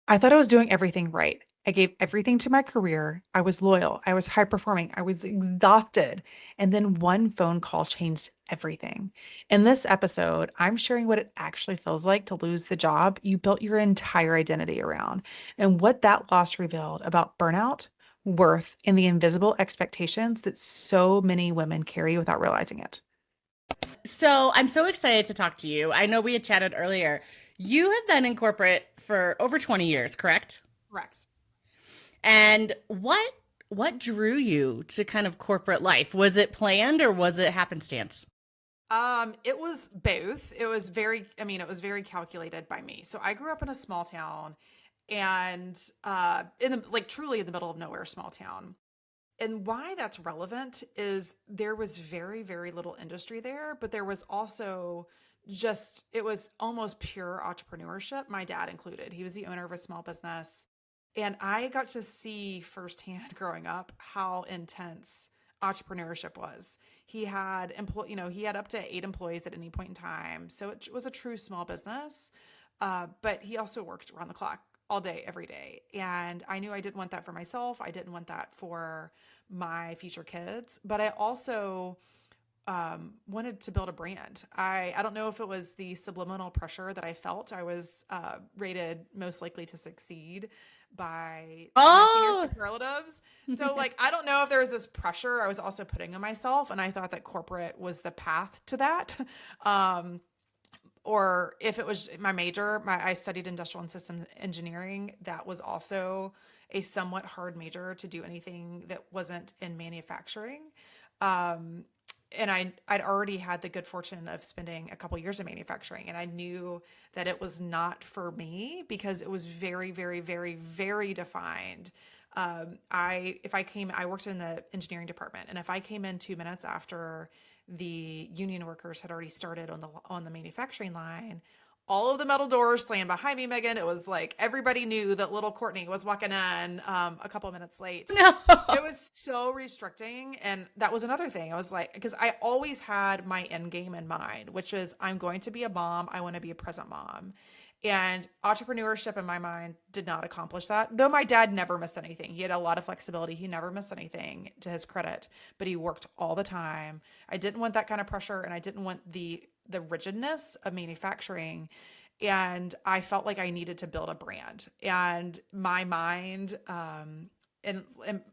I thought I was doing everything right. I gave everything to my career. I was loyal. I was high performing. I was exhausted. And then one phone call changed everything. In this episode, I'm sharing what it actually feels like to lose the job you built your entire identity around and what that loss revealed about burnout, worth, and the invisible expectations that so many women carry without realizing it. So I'm so excited to talk to you. I know we had chatted earlier. You have been in corporate for over 20 years, correct? Correct. And what drew you to kind of corporate life? Was it planned or was it happenstance? It was both. It was very calculated by me. So I grew up in a small town and in the like truly in the middle of nowhere small town. And why that's relevant is there was very, very little industry there, but there was also it was almost pure entrepreneurship, my dad included. He was the owner of a small business. And I got to see firsthand growing up how intense entrepreneurship was. He had up to 8 employees at any point in time. So it was a true small business. But he also worked around the clock all day, every day. And I knew I didn't want that for myself. I didn't want that for my future kids. But I also wanted to build a brand. I don't know if it was the subliminal pressure that I felt. I was rated most likely to succeed by my senior Oh, superlatives. So like I don't know if there was this pressure I was also putting on myself, and I thought that corporate was the path to that. Um, or if it was my major, I studied industrial and systems engineering. That was also a somewhat hard major to do anything that wasn't in manufacturing. Um, and I'd already had the good fortune of spending a couple years in manufacturing, and I knew that it was not for me because it was very, very, very, very defined. I worked in the engineering department, and if I came in 2 minutes after the union workers had already started on the manufacturing line, all of the metal doors slammed behind me, Megan. It was like everybody knew that little Courtney was walking in a couple minutes late. no. It was so restricting. And that was another thing. I was like, because I always had my end game in mind, which is I'm going to be a mom. I want to be a present mom. And entrepreneurship in my mind did not accomplish that. Though my dad never missed anything. He had a lot of flexibility. He never missed anything to his credit, but he worked all the time. I didn't want that kind of pressure, and I didn't want the rigidness of manufacturing. And I felt like I needed to build a brand. And my mind and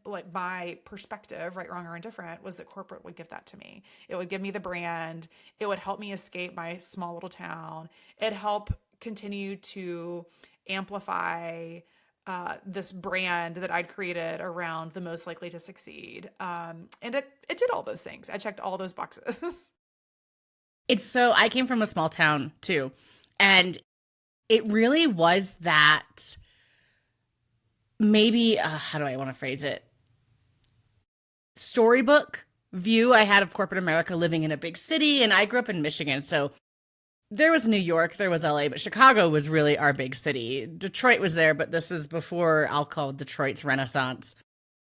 like my perspective, right, wrong, or indifferent, was that corporate would give that to me. It would give me the brand. It would help me escape my small little town. It help continue to amplify this brand that I'd created around the most likely to succeed. And it did all those things. I checked all those boxes. I came from a small town too. And it really was that maybe, how do I want to phrase it? Storybook view I had of corporate America living in a big city. And I grew up in Michigan. So there was New York, there was LA, but Chicago was really our big city. Detroit was there, but this is before I'll call Detroit's Renaissance.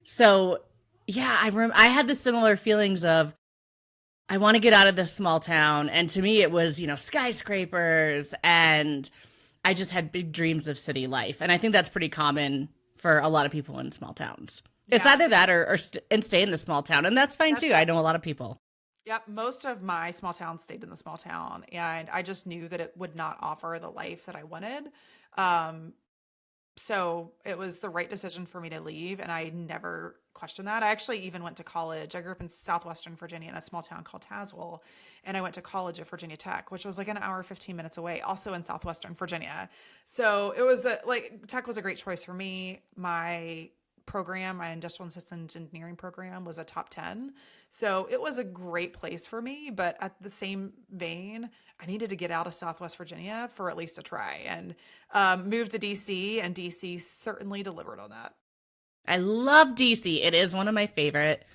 So yeah, I had the similar feelings of I want to get out of this small town. And to me, it was, skyscrapers. And I just had big dreams of city life. And I think that's pretty common for a lot of people in small towns. It's Yeah, either that and stay in the small town. And that's fine that's too. it. I know a lot of people. Yep, most of my small town stayed in the small town, and I just knew that it would not offer the life that I wanted. Um, so it was the right decision for me to leave, and I never questioned that. I actually even went to college. I grew up in southwestern Virginia in a small town called Tazewell, and I went to college at Virginia Tech, which was like an hour 15 minutes away, also in southwestern Virginia. So it was like tech was a great choice for me. My industrial and systems engineering program, was a top 10. So it was a great place for me. But at the same vein, I needed to get out of Southwest Virginia for at least a try, and moved to DC, and DC certainly delivered on that. I love DC. It is one of my favorite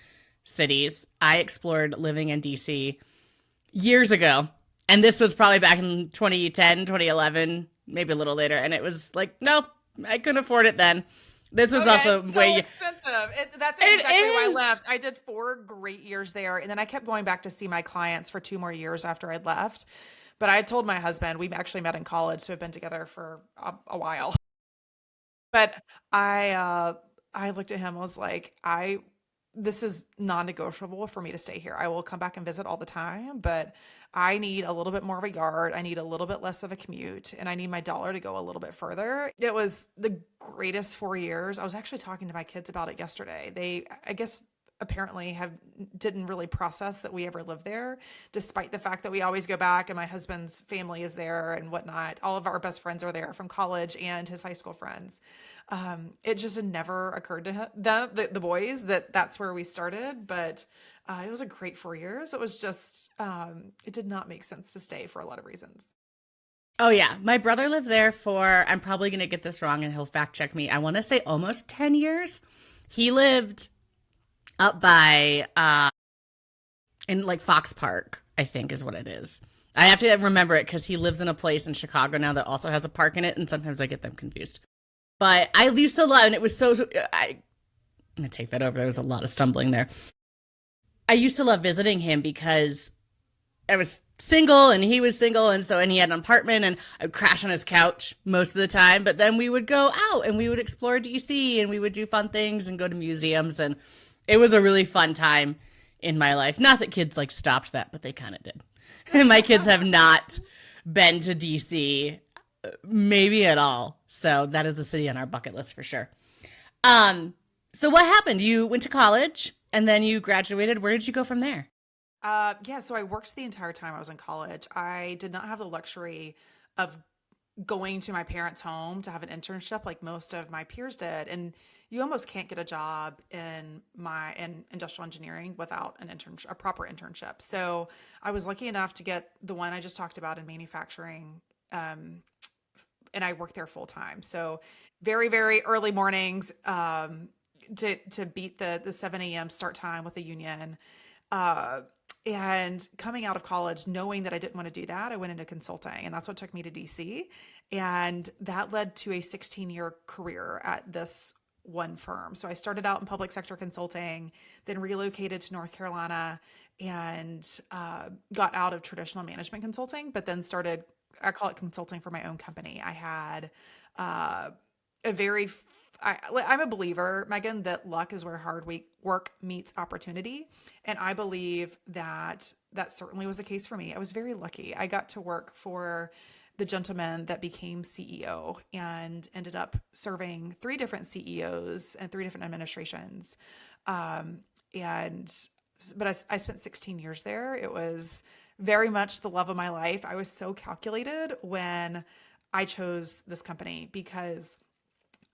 cities. I explored living in DC years ago. And this was probably back in 2010, 2011, maybe a little later. And it was like, nope, I couldn't afford it then. This was Oh yeah, also it's so way. expensive. That's It exactly why I is. left. I did 4 great years there, and then I kept going back to see my clients for 2 more years after I'd left. But I told my husband, we actually met in college, so we've been together for a while. But I looked at him, I was like, this is non-negotiable for me to stay here. I will come back and visit all the time, but I need a little bit more of a yard. I need a little bit less of a commute, and I need my dollar to go a little bit further. It was the greatest 4 years. I was actually talking to my kids about it yesterday. They, I guess, apparently have didn't really process that we ever lived there, despite the fact that we always go back and my husband's family is there and whatnot. All of our best friends are there from college and his high school friends. It just had never occurred to the boys, that that's where we started. But it was a great 4 years. It was just, it did not make sense to stay for a lot of reasons. Oh yeah, my brother lived there for, I'm probably going to get this wrong and he'll fact check me. I want to say almost 10 years. He lived up by in like Fox Park, I think is what it is. I have to remember it because he lives in a place in Chicago now that also has a park in it, and sometimes I get them confused. But I used to love, and it was I'm gonna take that over. There was a lot of stumbling there. I used to love visiting him because I was single and he was single, and he had an apartment, and I'd crash on his couch most of the time. But then we would go out and we would explore DC, and we would do fun things and go to museums, and it was a really fun time in my life. Not that kids like stopped that, but they kind of did. And my kids have not been to DC maybe at all. So that is a city on our bucket list for sure. So what happened? You went to college and then you graduated. Where did you go from there? Yeah, so I worked the entire time I was in college. I did not have the luxury of going to my parents' home to have an internship like most of my peers did. And you almost can't get a job in industrial engineering without a proper internship. So I was lucky enough to get the one I just talked about in manufacturing. And I worked there full time. So very, very early mornings, to beat the 7 a.m. start time with the union. Uh, and coming out of college, knowing that I didn't want to do that, I went into consulting, and that's what took me to DC. And that led to a 16-year career at this one firm. So I started out in public sector consulting, then relocated to North Carolina, and got out of traditional management consulting, but then started, I call it consulting for my own company. I had a very I'm a believer, Megan, that luck is where work meets opportunity. And I believe that that certainly was the case for me. I was very lucky. I got to work for the gentleman that became CEO and ended up serving three different CEOs and three different administrations. Um, and, but I spent 16 years there. It was very much the love of my life. I was so calculated when I chose this company because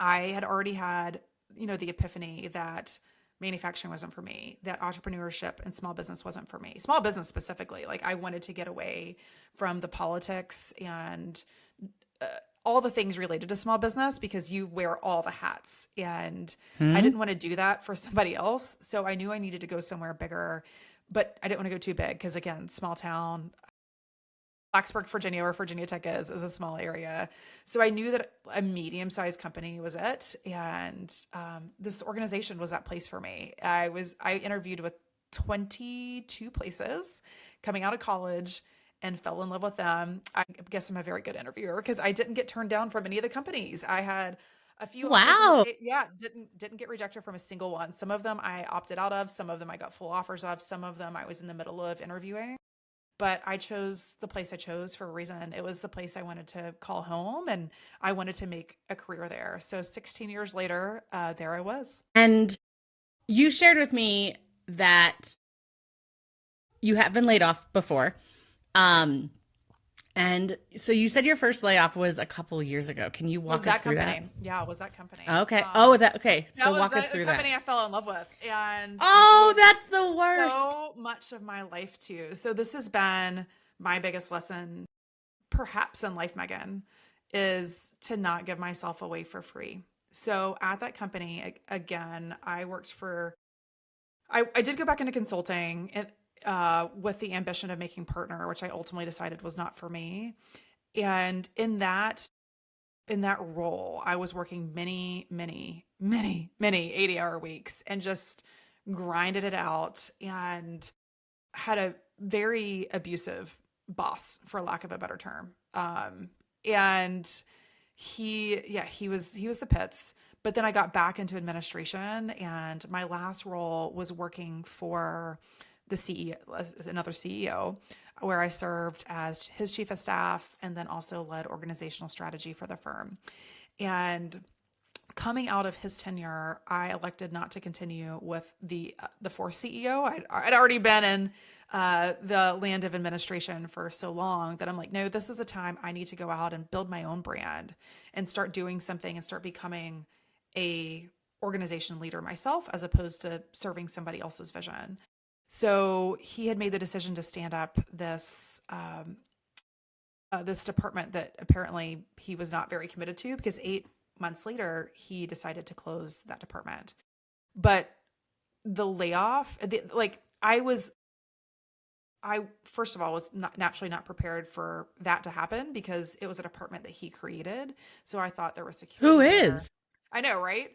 I had already had, the epiphany that manufacturing wasn't for me, that entrepreneurship and small business wasn't for me. Small business specifically, like I wanted to get away from the politics and all the things related to small business because you wear all the hats. And I Hmm? didn't want to do that for somebody else. So I knew I needed to go somewhere bigger, but I didn't want to go too big because, again, small town. Blacksburg, Virginia, where Virginia Tech is a small area. So I knew that a medium-sized company was it, and this organization was that place for me. I interviewed with 22 places coming out of college and fell in love with them. I guess I'm a very good interviewer because I didn't get turned down from any of the companies. I had a few offers Wow. yeah, didn't get rejected from a single one. Some of them I opted out of, some of them I got full offers of, some of them I was in the middle of interviewing. But I chose the place I chose for a reason. It was the place I wanted to call home, and I wanted to make a career there. So 16 years later, there I was. And you shared with me that you have been laid off before. Um, and so you said your first layoff was a couple years ago. Can you Was walk us that through that? company? Yeah, was that company? Okay. Oh, okay. That So was walk us the through that. company I fell in love with, and I Oh, gave that's the worst. so much of my life to. So this has been my biggest lesson, perhaps in life, Megan, is to not give myself away for free. So at that company, again, I did go back into consulting and, with the ambition of making partner, which I ultimately decided was not for me. And in that role, I was working many, many, many, many 80-hour weeks and just grinded it out and had a very abusive boss, for lack of a better term. And he was the pits. But then I got back into administration, and my last role was working for the CEO, another CEO, where I served as his chief of staff and then also led organizational strategy for the firm. And coming out of his tenure, I elected not to continue with the fourth CEO. I'd already been in the land of administration for so long that I'm like, no, this is a time I need to go out and build my own brand and start doing something and start becoming a organization leader myself as opposed to serving somebody else's vision. So he had made the decision to stand up this department that apparently he was not very committed to, because 8 months later he decided to close that department. But the layoff, like I first of all was not, naturally not prepared for that to happen because it was a department that he created. So I thought there was Who security there. is? I know, right?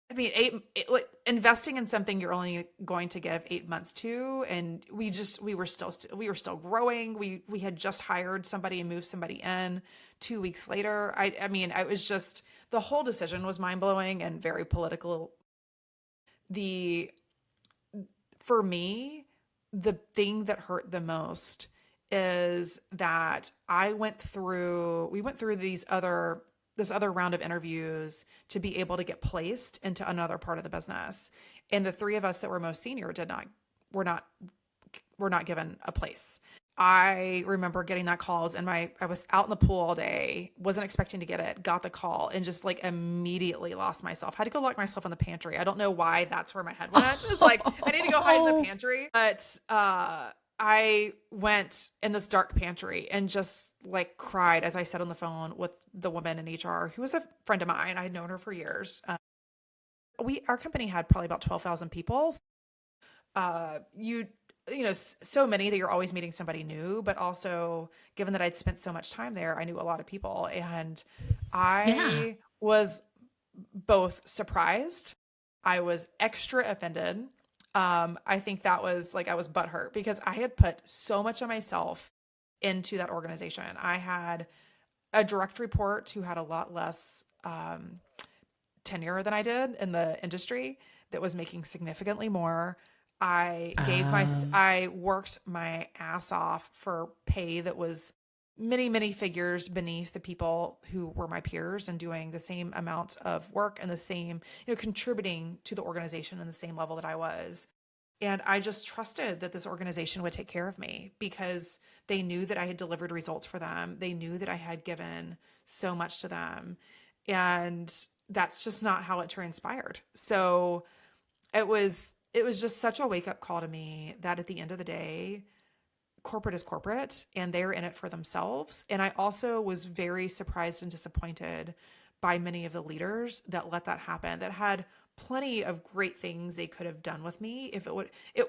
I mean, like, investing in something you're only going to give 8 months to, and we were still growing. We had just hired somebody and moved somebody in 2 weeks later. I mean, I was just the whole decision was mind blowing and very political. The For me, the thing that hurt the most is that we went through this other round of interviews to be able to get placed into another part of the business. And the three of us that were most senior were not were not given a place. I remember getting that call, and I was out in the pool all day, wasn't expecting to get it, got the call, and just like immediately lost myself. Had to go lock myself in the pantry. I don't know why that's where my head went. It's like I need to go hide in the pantry. But I went in this dark pantry and just like cried as I sat on the phone with the woman in HR who was a friend of mine. I had known her for years. Our company had probably about 12,000 people. You know, so many that you're always meeting somebody new, but also given that I'd spent so much time there, I knew a lot of people, and Yeah. I was both surprised. I was extra offended. I think that was like I was butthurt because I had put so much of myself into that organization. I had a direct report who had a lot less tenure than I did in the industry that was making significantly more. Um, I worked my ass off for pay that was many, many figures beneath the people who were my peers and doing the same amount of work and the same, contributing to the organization in the same level that I was. And I just trusted that this organization would take care of me because they knew that I had delivered results for them. They knew that I had given so much to them. And that's just not how it transpired. So it was just such a wake up call to me that at the end of the day, corporate is corporate and they're in it for themselves. And I also was very surprised and disappointed by many of the leaders that let that happen, that had plenty of great things they could have done with me if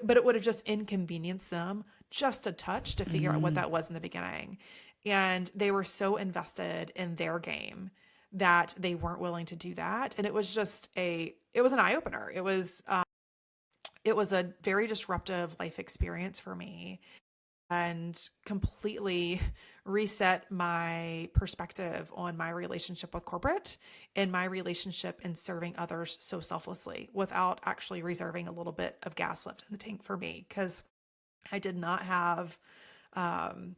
but it would have just inconvenienced them just a touch to figure out what mm. that was in the beginning. And they were so invested in their game that they weren't willing to do that. And it was an eye opener. It was a very disruptive life experience for me and completely reset my perspective on my relationship with corporate and my relationship in serving others so selflessly without actually reserving a little bit of gas left in the tank for me. Because I did not have, um,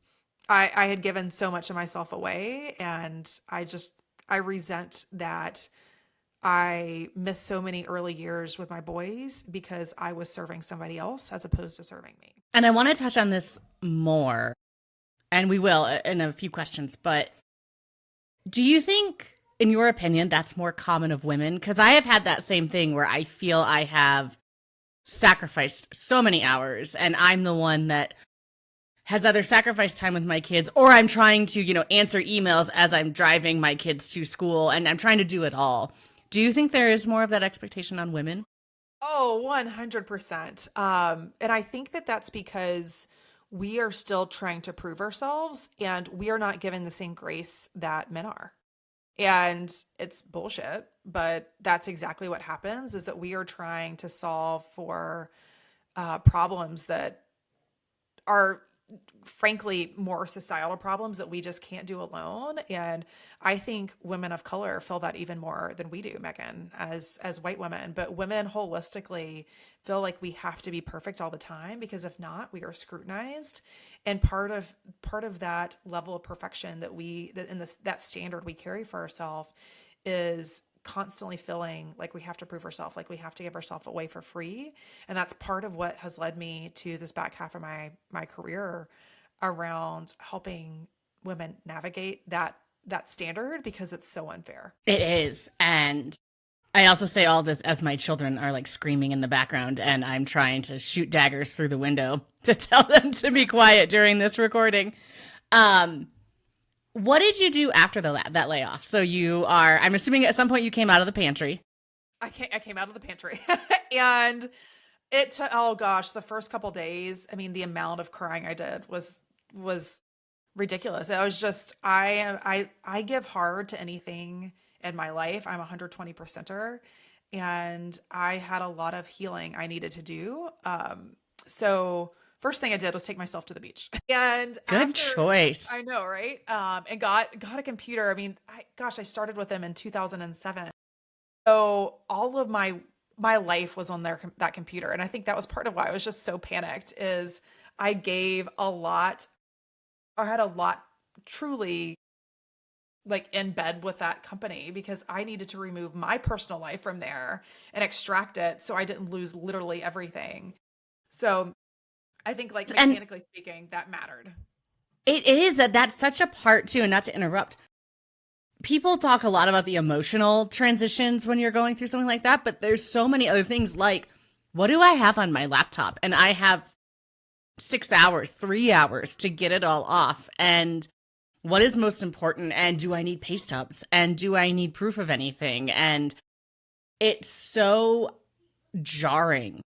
I had given so much of myself away, and I resent that I missed so many early years with my boys because I was serving somebody else as opposed to serving me. And I want to touch on this more, and we will in a few questions, but do you think, in your opinion, that's more common of women? Because I have had that same thing where I feel I have sacrificed so many hours, and I'm the one that has either sacrificed time with my kids or I'm trying to, answer emails as I'm driving my kids to school, and I'm trying to do it all. Do you think there is more of that expectation on women? Oh, 100%. And I think that that's because we are still trying to prove ourselves and we are not given the same grace that men are. And it's bullshit, but that's exactly what happens is that we are trying to solve for problems that are frankly more societal problems that we just can't do alone. And I think women of color feel that even more than we do, Megan, as white women. But women holistically feel like we have to be perfect all the time, because if not, we are scrutinized. And part of that level of perfection that in this that standard we carry for ourselves is constantly feeling like we have to prove ourselves, like we have to give ourselves away for free. And that's part of what has led me to this back half of my career around helping women navigate that standard, because it's so unfair. It is. And I also say all this as my children are like screaming in the background, and I'm trying to shoot daggers through the window to tell them to be quiet during this recording. Um, what did you do after that layoff? So I'm assuming at some point you came out of the pantry. I came out of the pantry and it took, oh gosh, the first couple days, I mean, the amount of crying I did was ridiculous. I was just I give hard to anything in my life. I'm 120%er, and I had a lot of healing I needed to do. So first thing I did was take myself to the beach. And Good after, choice. I know, right? And got a computer. I mean, I started with them in 2007. So all of my life was on that computer, and I think that was part of why I was just so panicked. Is I gave a lot, I had a lot truly like in bed with that company, because I needed to remove my personal life from there and extract it so I didn't lose literally everything. So I think like And mechanically speaking, that mattered. it is that's such a part too, and not to interrupt. People talk a lot about the emotional transitions when you're going through something like that, but there's so many other things like, what do I have on my laptop? And I have 6 hours, 3 hours to get it all off. And what is most important? And do I need pay stubs? And do I need proof of anything? And it's so jarring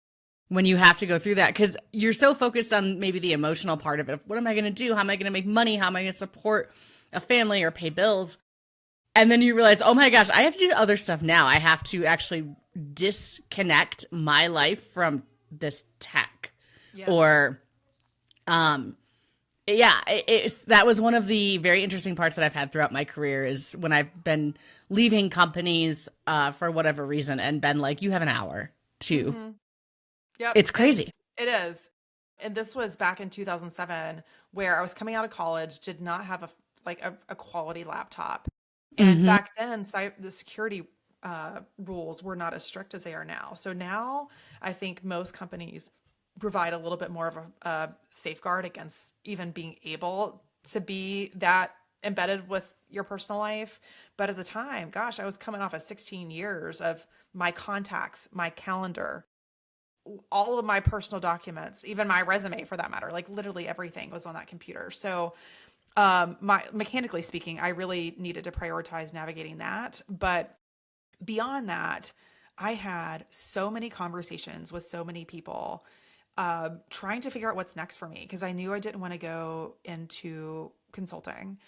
when you have to go through that, because you're so focused on maybe the emotional part of it. What am I going to do? How am I going to make money? How am I going to support a family or pay bills? And then you realize, oh my gosh, I have to do other stuff now. I have to actually disconnect my life from this tech. Yes. Or, yeah, that was one of the very interesting parts that I've had throughout my career, is when I've been leaving companies for whatever reason and been like, you have an hour to. Mm-hmm. Yep. It's crazy. It is. And this was back in 2007, where I was coming out of college, did not have a quality laptop. And back then, the security rules were not as strict as they are now. So now I think most companies provide a little bit more of a safeguard against even being able to be that embedded with your personal life. But at the time, gosh, I was coming off of 16 years of my contacts, my calendar, all of my personal documents, even my resume for that matter, like literally everything was on that computer. So mechanically speaking, I really needed to prioritize navigating that. But beyond that, I had so many conversations with so many people, trying to figure out what's next for me, because I knew I didn't want to go into consulting.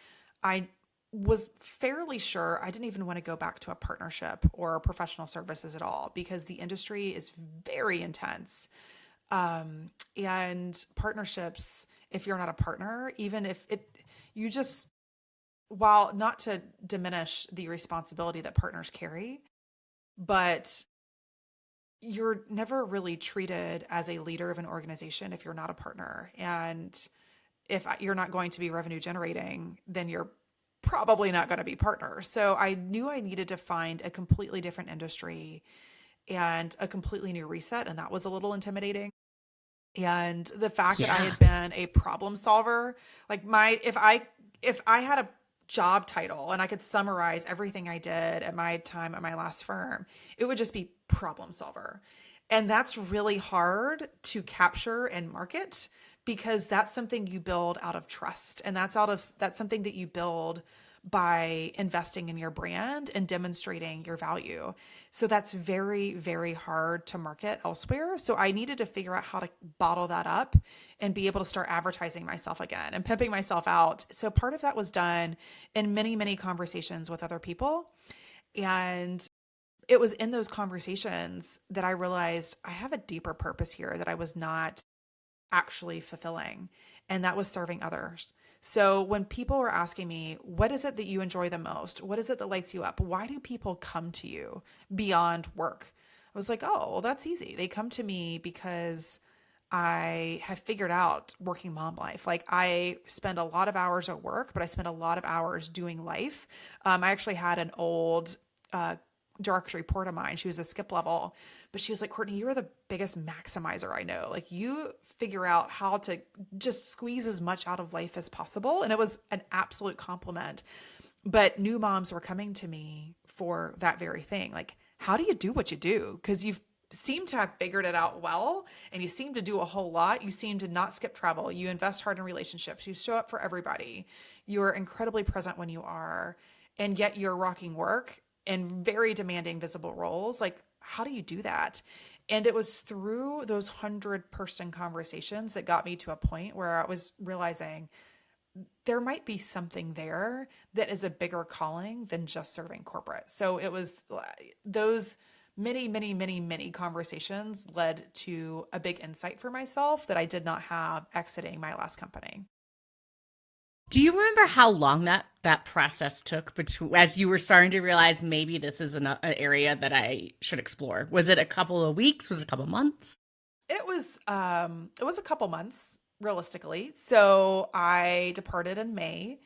I was fairly sure I didn't even want to go back to a partnership or professional services at all, because the industry is very intense. And partnerships, if you're not a partner, even if you just, while not to diminish the responsibility that partners carry, but you're never really treated as a leader of an organization if you're not a partner. And if you're not going to be revenue generating, then you're probably not going to be partner. So I knew I needed to find a completely different industry and a completely new reset. And that was a little intimidating. And the fact that I Yeah. had been a problem solver, like if I had a job title and I could summarize everything I did at my time at my last firm, it would just be problem solver. And that's really hard to capture and market, because that's something you build out of trust. And that's something that you build by investing in your brand and demonstrating your value. So that's very, very hard to market elsewhere. So I needed to figure out how to bottle that up and be able to start advertising myself again and pimping myself out. So part of that was done in many, many conversations with other people. And it was in those conversations that I realized I have a deeper purpose here that I was not actually fulfilling, and that was serving others. So when people were asking me, what is it that you enjoy the most? What is it that lights you up? Why do people come to you beyond work? I was like, oh, well, that's easy. They come to me because I have figured out working mom life. Like I spend a lot of hours at work, but I spend a lot of hours doing life. I actually had an old direct report of mine. She was a skip level, but she was like, Courtney, you are the biggest maximizer I know. Like you figure out how to just squeeze as much out of life as possible. And it was an absolute compliment. But new moms were coming to me for that very thing. Like, how do you do what you do? Because you've seem to have figured it out well, and you seem to do a whole lot. You seem to not skip travel. You invest hard in relationships. You show up for everybody. You're incredibly present when you are, and yet you're rocking work in very demanding visible roles. Like, how do you do that? And it was through those 100-person conversations that got me to a point where I was realizing there might be something there that is a bigger calling than just serving corporate. So it was those many conversations led to a big insight for myself that I did not have exiting my last company. Do you remember how long that process took between as you were starting to realize maybe this is an area that I should explore? Was it a couple of weeks? Was it a couple of months? It was a couple months realistically. So I departed in May,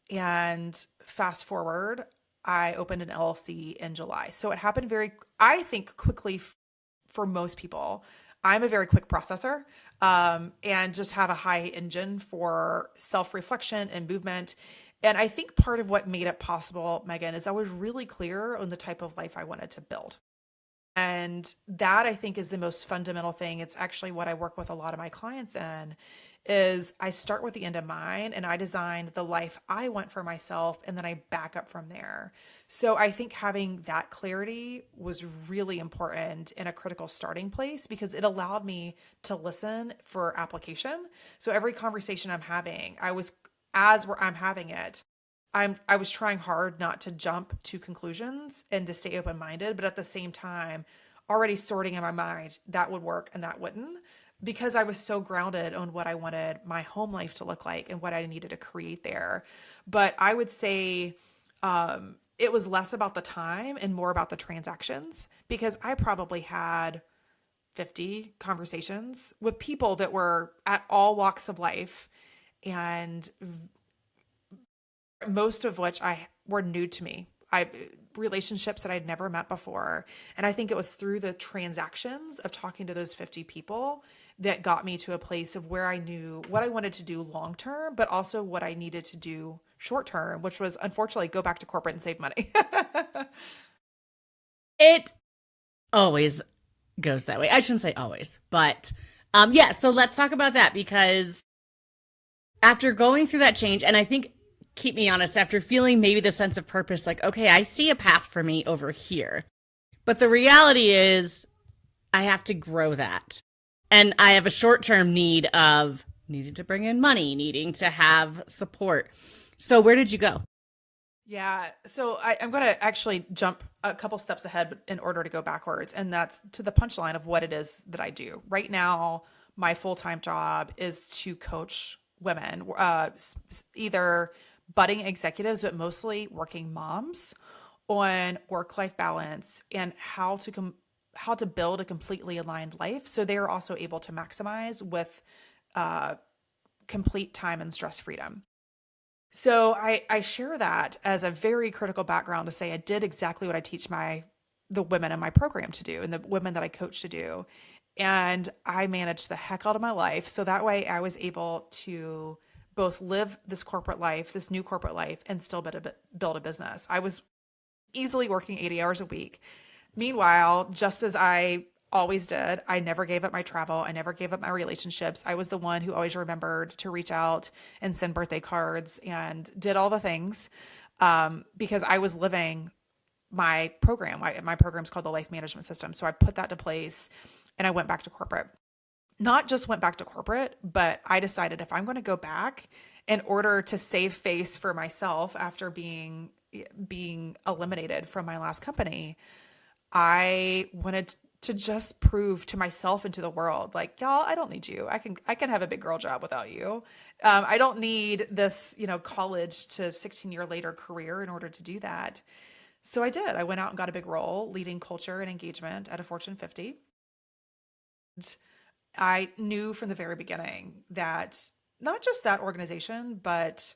and fast forward, I opened an LLC in July. So it happened very, I think, quickly for most people. I'm a very quick processor, and just have a high engine for self reflection and movement. And I think part of what made it possible, Megan, is I was really clear on the type of life I wanted to build. And that I think is the most fundamental thing. It's actually what I work with a lot of my clients in is I start with the end in mind and I design the life I want for myself and then I back up from there. So I think having that clarity was really important and a critical starting place because it allowed me to listen for application. So every conversation I'm having, I'm having it, I was trying hard not to jump to conclusions and to stay open-minded, but at the same time, already sorting in my mind that would work and that wouldn't, because I was so grounded on what I wanted my home life to look like and what I needed to create there. But I would say it was less about the time and more about the transactions because I probably had 50 conversations with people that were at all walks of life, and most of which I were new to me. Relationships that I'd never met before. And I think it was through the transactions of talking to those 50 people that got me to a place of where I knew what I wanted to do long term, but also what I needed to do short term, which was unfortunately go back to corporate and save money. It always goes that way. I shouldn't say always, but yeah, so let's talk about that because after going through that change, and I think keep me honest, after feeling maybe the sense of purpose, like, okay, I see a path for me over here. But the reality is I have to grow that. And I have a short-term need of needing to bring in money, needing to have support. So where did you go? Yeah. So I'm going to actually jump a couple steps ahead in order to go backwards. And that's to the punchline of what it is that I do. Right now, my full-time job is to coach women, either budding executives, but mostly working moms on work-life balance and how to build a completely aligned life. So they are also able to maximize with complete time and stress freedom. So I share that as a very critical background to say I did exactly what I teach the women in my program to do and the women that I coach to do. And I managed the heck out of my life. So that way I was able to both live this corporate life, this new corporate life, and still build a business. I was easily working 80 hours a week. Meanwhile, just as I always did, I never gave up my travel. I never gave up my relationships. I was the one who always remembered to reach out and send birthday cards and did all the things because I was living my program. My program's called the Life Management System. So I put that to place and I went back to corporate. Not just went back to corporate, but I decided if I'm going to go back in order to save face for myself after being eliminated from my last company, I wanted to just prove to myself and to the world, like, y'all, I don't need you. I can have a big girl job without you. I don't need this, college to 16-year later career in order to do that. So I did. I went out and got a big role leading culture and engagement at a Fortune 50. I knew from the very beginning that not just that organization, but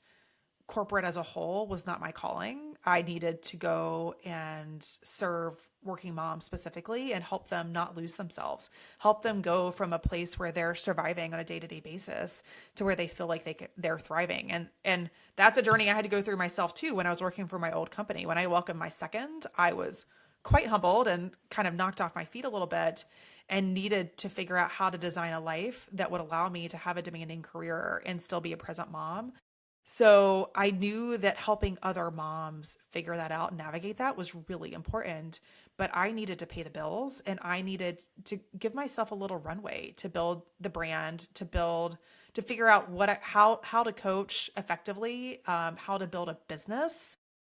corporate as a whole was not my calling. I needed to go and serve working moms specifically and help them not lose themselves, help them go from a place where they're surviving on a day-to-day basis to where they feel like they're thriving. And that's a journey I had to go through myself too when I was working for my old company. When I welcomed my second, I was quite humbled and kind of knocked off my feet a little bit and needed to figure out how to design a life that would allow me to have a demanding career and still be a present mom. So I knew that helping other moms figure that out and navigate that was really important, but I needed to pay the bills and I needed to give myself a little runway to build the brand, to figure out how to coach effectively, how to build a business,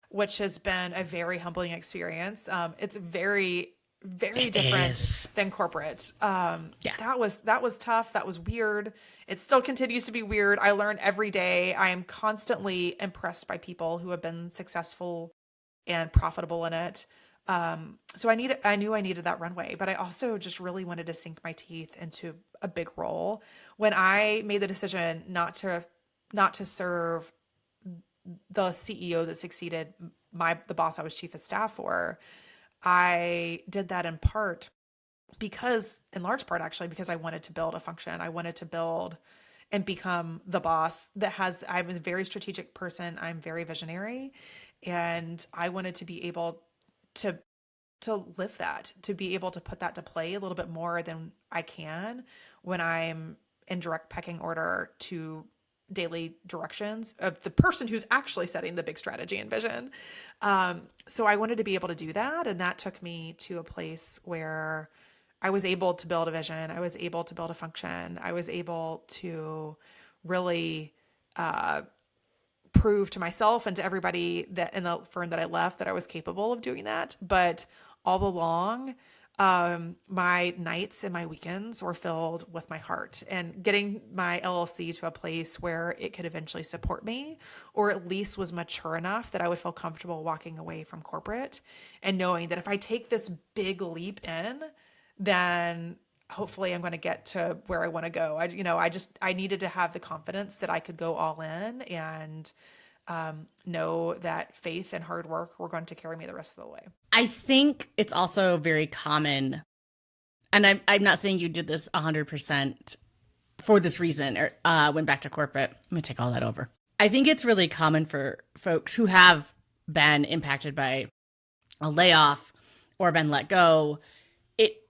which has been a very humbling experience. It's very It different is. than corporate. Yeah. That was tough. That was weird. It still continues to be weird. I learn every day. I am constantly impressed by people who have been successful and profitable in it. So I knew I needed that runway, but I also just really wanted to sink my teeth into a big role. When I made the decision not to serve the CEO that succeeded the boss I was chief of staff for, I did that in large part, actually, because I wanted to build a function. I wanted to build and become the boss I'm a very strategic person. I'm very visionary. And I wanted to be able to, live that, to be able to put that to play a little bit more than I can when I'm in direct pecking order to daily directions of the person who's actually setting the big strategy and vision. So I wanted to be able to do that. And that took me to a place where I was able to build a vision. I was able to build a function. I was able to really prove to myself and to everybody that in the firm that I left that I was capable of doing that. But all along, my nights and my weekends were filled with my heart and getting my LLC to a place where it could eventually support me, or at least was mature enough that I would feel comfortable walking away from corporate and knowing that if I take this big leap in, then hopefully I'm going to get to where I want to go. I needed to have the confidence that I could go all in and know that faith and hard work were going to carry me the rest of the way. I think it's also very common, and I'm not saying you did this 100% for this reason or went back to corporate. I'm going to take all that over. I think it's really common for folks who have been impacted by a layoff or been let go.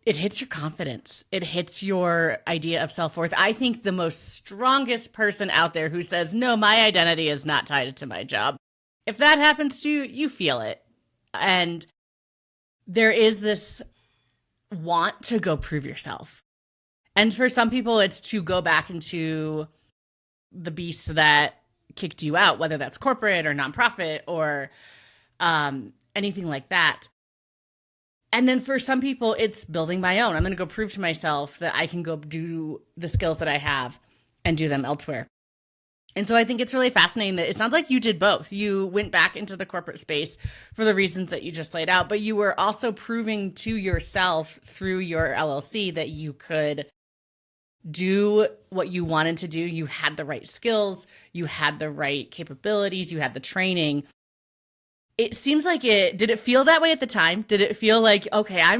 It hits your confidence. It hits your idea of self-worth. I think the most strongest person out there who says, no, my identity is not tied to my job. If that happens to you, you feel it. And there is this want to go prove yourself. And for some people, it's to go back into the beast that kicked you out, whether that's corporate or nonprofit or anything like that. And then for some people, it's building my own. I'm going to go prove to myself that I can go do the skills that I have and do them elsewhere. And so I think it's really fascinating that it sounds like you did both. You went back into the corporate space for the reasons that you just laid out, but you were also proving to yourself through your LLC that you could do what you wanted to do. You had the right skills, you had the right capabilities, you had the training. It seems like did it feel that way at the time? Did it feel like, okay, I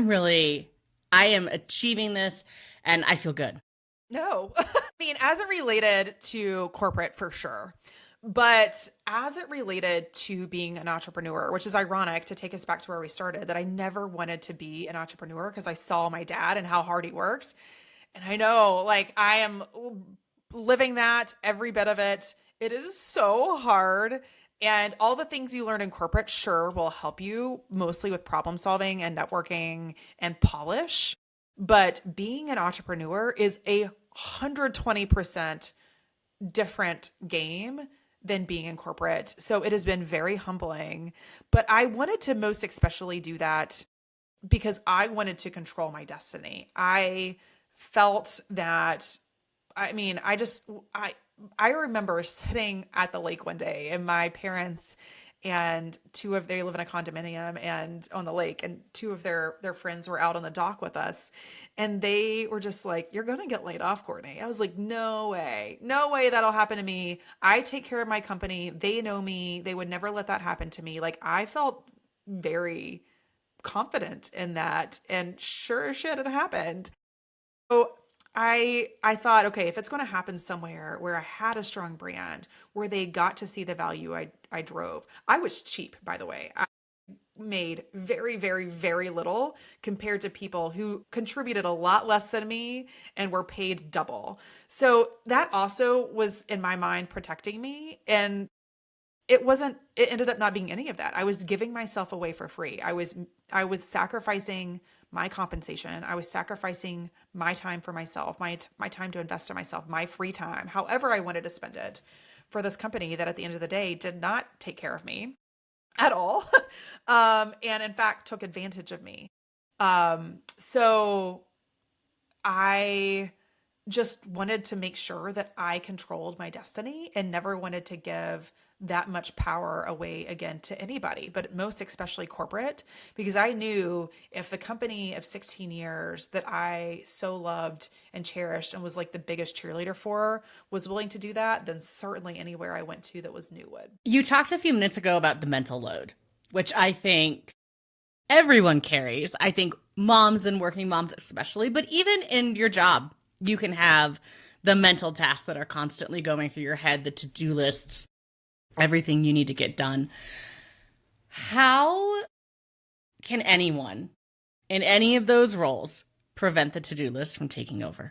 am achieving this and I feel good? No. I mean, as it related to corporate, for sure. But as it related to being an entrepreneur, which is ironic to take us back to where we started, that I never wanted to be an entrepreneur because I saw my dad and how hard he works. And I know, like, I am living that, every bit of it. It is so hard. And all the things you learn in corporate, sure, will help you mostly with problem solving and networking and polish. But being an entrepreneur is 120% different game than being in corporate. So it has been very humbling. But I wanted to most especially do that because I wanted to control my destiny. I felt that, I mean, I remember sitting at the lake one day, and my parents and they live in a condominium and on the lake, and two of their friends were out on the dock with us, and they were just like, "You're gonna get laid off, Courtney." I was like, "No way. No way that'll happen to me. I take care of my company. They know me. They would never let that happen to me." Like, I felt very confident in that, and sure as shit it happened. So I thought, okay, if it's going to happen somewhere where I had a strong brand, where they got to see the value I drove. I was cheap, by the way. I made very, very, very little compared to people who contributed a lot less than me and were paid double. So that also was in my mind protecting me. And it ended up not being any of that. I was giving myself away for free. I was sacrificing my compensation. I was sacrificing my time for myself, my time to invest in myself, my free time, however I wanted to spend it, for this company that at the end of the day did not take care of me at all. And in fact took advantage of me. So I just wanted to make sure that I controlled my destiny and never wanted to give that much power away again to anybody, but most especially corporate, because I knew if the company of 16 years that I so loved and cherished and was like the biggest cheerleader for was willing to do that, then certainly anywhere I went to that was new would. You talked a few minutes ago about the mental load, which I think everyone carries. I think moms and working moms especially, but even in your job, you can have the mental tasks that are constantly going through your head, the to-do lists, everything you need to get done. How can anyone in any of those roles prevent the to-do list from taking over?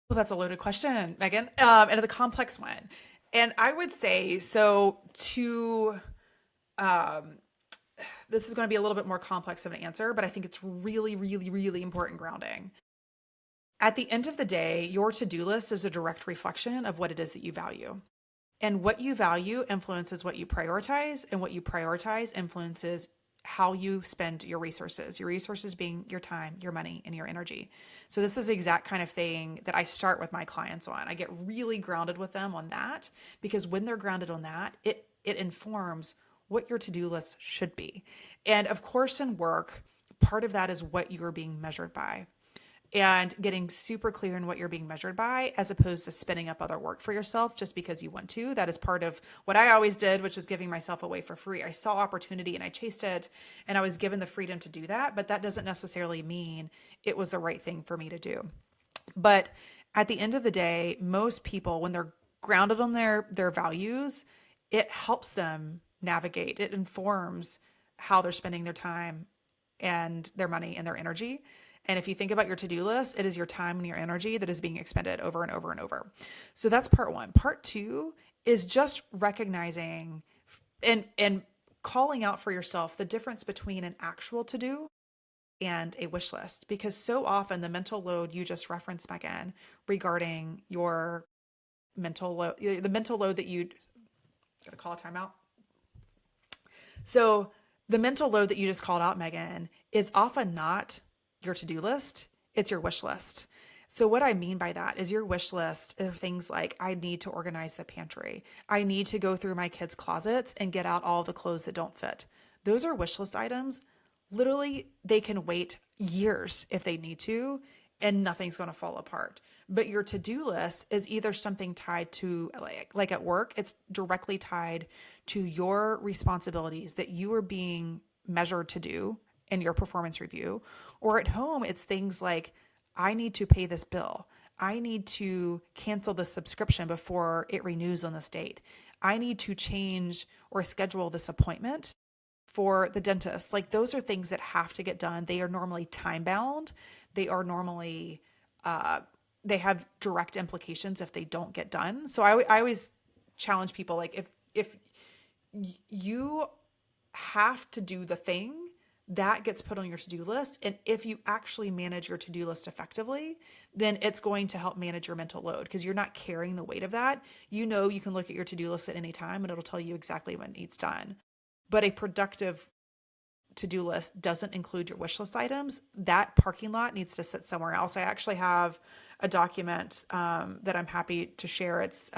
Well, that's a loaded question, Megan, and it's a complex one. And I would say, um, this is going to be a little bit more complex of an answer, but I think it's really, really, really important grounding. At the end of the day, your to-do list is a direct reflection of what it is that you value. And what you value influences what you prioritize, and what you prioritize influences how you spend your resources being your time, your money, and your energy. So this is the exact kind of thing that I start with my clients on. I get really grounded with them on that, because when they're grounded on that, it informs what your to-do list should be. And of course, in work, part of that is what you're being measured by, and getting super clear in what you're being measured by, as opposed to spinning up other work for yourself just because you want to. That is part of what I always did, which was giving myself away for free. I saw opportunity and I chased it, and I was given the freedom to do that, but that doesn't necessarily mean it was the right thing for me to do. But at the end of the day, most people, when they're grounded on their values, it helps them navigate. It informs how they're spending their time and their money and their energy. And if you think about your to-do list, it is your time and your energy that is being expended over and over and over. So that's part one. Part two is just recognizing and calling out for yourself the difference between an actual to-do and a wish list. Because so often the mental load you just referenced, Megan, regarding your mental load, the mental load that you gotta call a timeout. So the mental load that you just called out, Megan, is often not your to-do list, it's your wish list. So what I mean by that is your wish list are things like, I need to organize the pantry. I need to go through my kids' closets and get out all the clothes that don't fit. Those are wish list items. Literally, they can wait years if they need to, and nothing's going to fall apart. But your to-do list is either something tied to, like at work, it's directly tied to your responsibilities that you are being measured to do in your performance review. Or at home, it's things like, I need to pay this bill. I need to cancel the subscription before it renews on this date. I need to change or schedule this appointment for the dentist. Like, those are things that have to get done. They are normally time bound. They are normally, they have direct implications if they don't get done. So I always challenge people, like, if you have to do the thing, that gets put on your to-do list. And if you actually manage your to-do list effectively, then it's going to help manage your mental load, because you're not carrying the weight of that. You know, you can look at your to-do list at any time and it'll tell you exactly what needs done. But a productive to-do list doesn't include your wish list items, that parking lot needs to sit somewhere else. I actually have a document that I'm happy to share. It's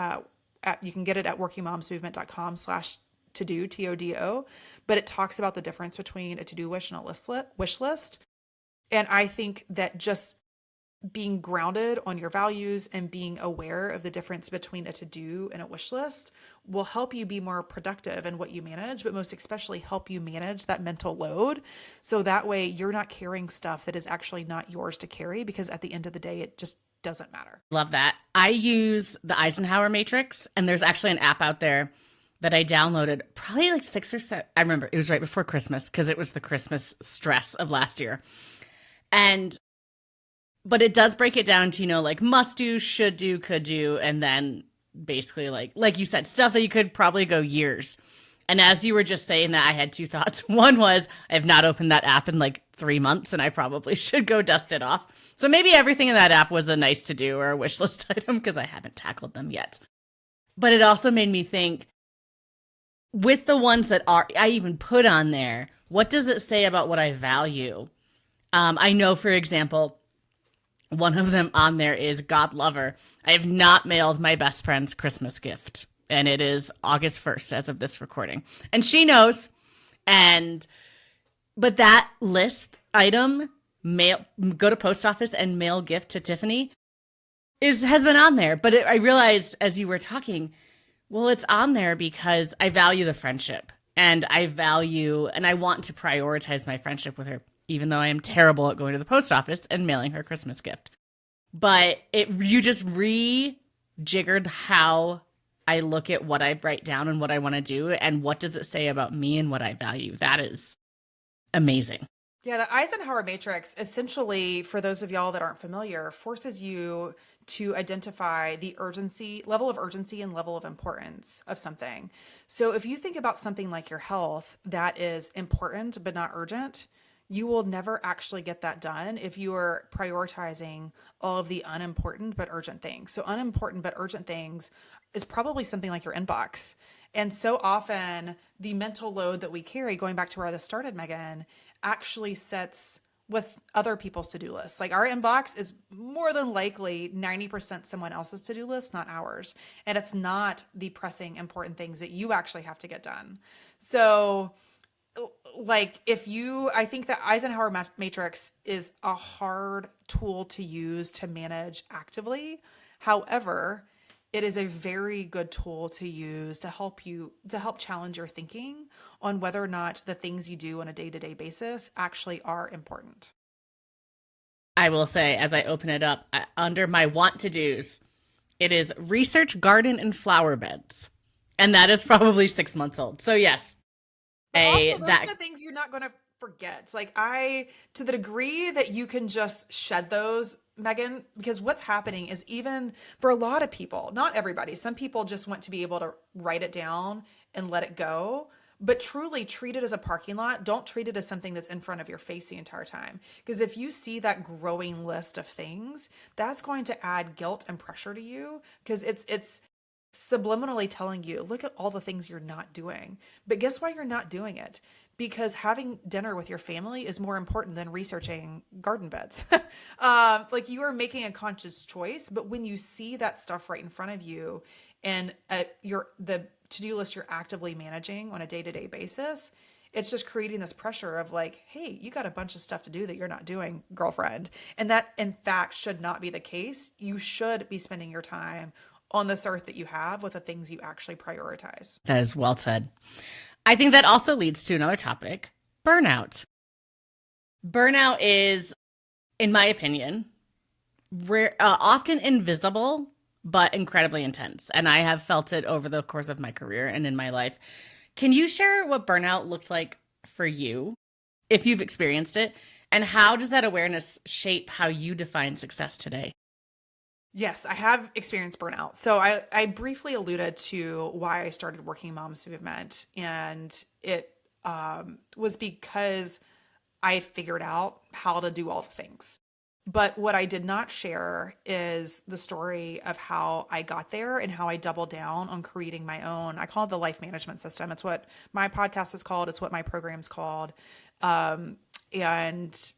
you can get it at workingmomsmovement.com/to-do, TODO, but it talks about the difference between a to-do wish and a wish list. And I think that just being grounded on your values and being aware of the difference between a to-do and a wish list will help you be more productive in what you manage, but most especially help you manage that mental load. So that way you're not carrying stuff that is actually not yours to carry, because at the end of the day, it just doesn't matter. Love that. I use the Eisenhower Matrix, and there's actually an app out there that I downloaded probably like 6 or 7. I remember it was right before Christmas because it was the Christmas stress of last year. But it does break it down to, like must do, should do, could do, and then basically like you said, stuff that you could probably go years. And as you were just saying that, I had 2 thoughts. One was I have not opened that app in like 3 months, and I probably should go dust it off. So maybe everything in that app was a nice to do or a wish list item because I haven't tackled them yet. But it also made me think, with the ones that I even put on there, what does it say about what I value? I know, for example, one of them on there is God Lover. I have not mailed my best friend's Christmas gift, and it is August 1st as of this recording. And she knows. But that list item, go to post office and mail gift to Tiffany, has been on there. But I realized as you were talking, well, it's on there because I value the friendship, and I want to prioritize my friendship with her, even though I am terrible at going to the post office and mailing her Christmas gift. But you just rejiggered how I look at what I write down and what I want to do, and what does it say about me and what I value. That is amazing. Yeah, the Eisenhower Matrix, essentially, for those of y'all that aren't familiar, forces you to identify the level of urgency and level of importance of something. So if you think about something like your health that is important but not urgent, you will never actually get that done if you are prioritizing all of the unimportant but urgent things. So unimportant but urgent things is probably something like your inbox. And so often the mental load that we carry, going back to where this started, Megan, actually sits with other people's to-do lists. Like our inbox is more than likely 90% someone else's to-do list, not ours. And it's not the pressing important things that you actually have to get done. So I think the Eisenhower Matrix is a hard tool to use to manage actively. However, it is a very good tool to use to help challenge your thinking on whether or not the things you do on a day-to-day basis actually are important. I will say, as I open it up, under my want to do's, it is research garden and flower beds. And that is probably 6 months old. So yes. Also, those are the things you're not going to forget. To the degree that you can just shed those, Megan, because what's happening is, even for a lot of people, not everybody, some people just want to be able to write it down and let it go, but truly treat it as a parking lot. Don't treat it as something that's in front of your face the entire time. Because if you see that growing list of things, that's going to add guilt and pressure to you, because it's subliminally telling you, look at all the things you're not doing. But guess why you're not doing it? Because having dinner with your family is more important than researching garden beds. You are making a conscious choice, but when you see that stuff right in front of you, and the to-do list you're actively managing on a day-to-day basis, it's just creating this pressure of hey, you got a bunch of stuff to do that you're not doing, girlfriend. And that, in fact, should not be the case. You should be spending your time on this earth that you have with the things you actually prioritize. That is well said. I think that also leads to another topic, burnout. Burnout is, in my opinion, often invisible, but incredibly intense. And I have felt it over the course of my career and in my life. Can you share what burnout looked like for you, if you've experienced it? And how does that awareness shape how you define success today? Yes, I have experienced burnout. So I briefly alluded to why I started Working Moms Movement, and it was because I figured out how to do all the things. But what I did not share is the story of how I got there and how I doubled down on creating my own. I call it the life management system. It's what my podcast is called. It's what my program's called. Um, and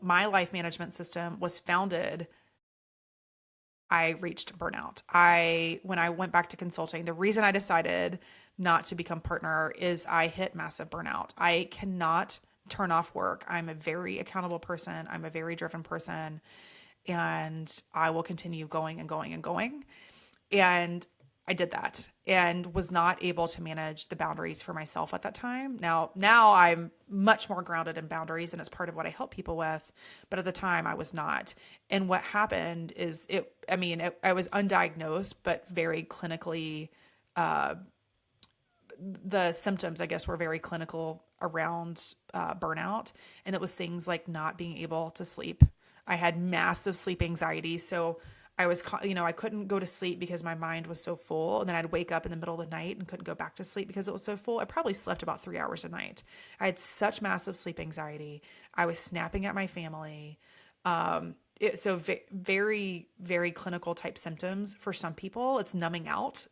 my life management system was founded. I reached burnout. When I went back to consulting, the reason I decided not to become partner is I hit massive burnout. I cannot turn off work. I'm a very accountable person. I'm a very driven person, and I will continue going and going and going. And I did that and was not able to manage the boundaries for myself at that time. Now I'm much more grounded in boundaries, and it's part of what I help people with. But at the time I was not. And what happened is I was undiagnosed, but very clinically, uh, the symptoms, I guess, were very clinical around burnout. And it was things like not being able to sleep. I had massive sleep anxiety. So I couldn't go to sleep because my mind was so full. And then I'd wake up in the middle of the night and couldn't go back to sleep because it was so full. I probably slept about 3 hours a night. I had such massive sleep anxiety. I was snapping at my family. Very, very clinical type symptoms for some people. It's numbing out,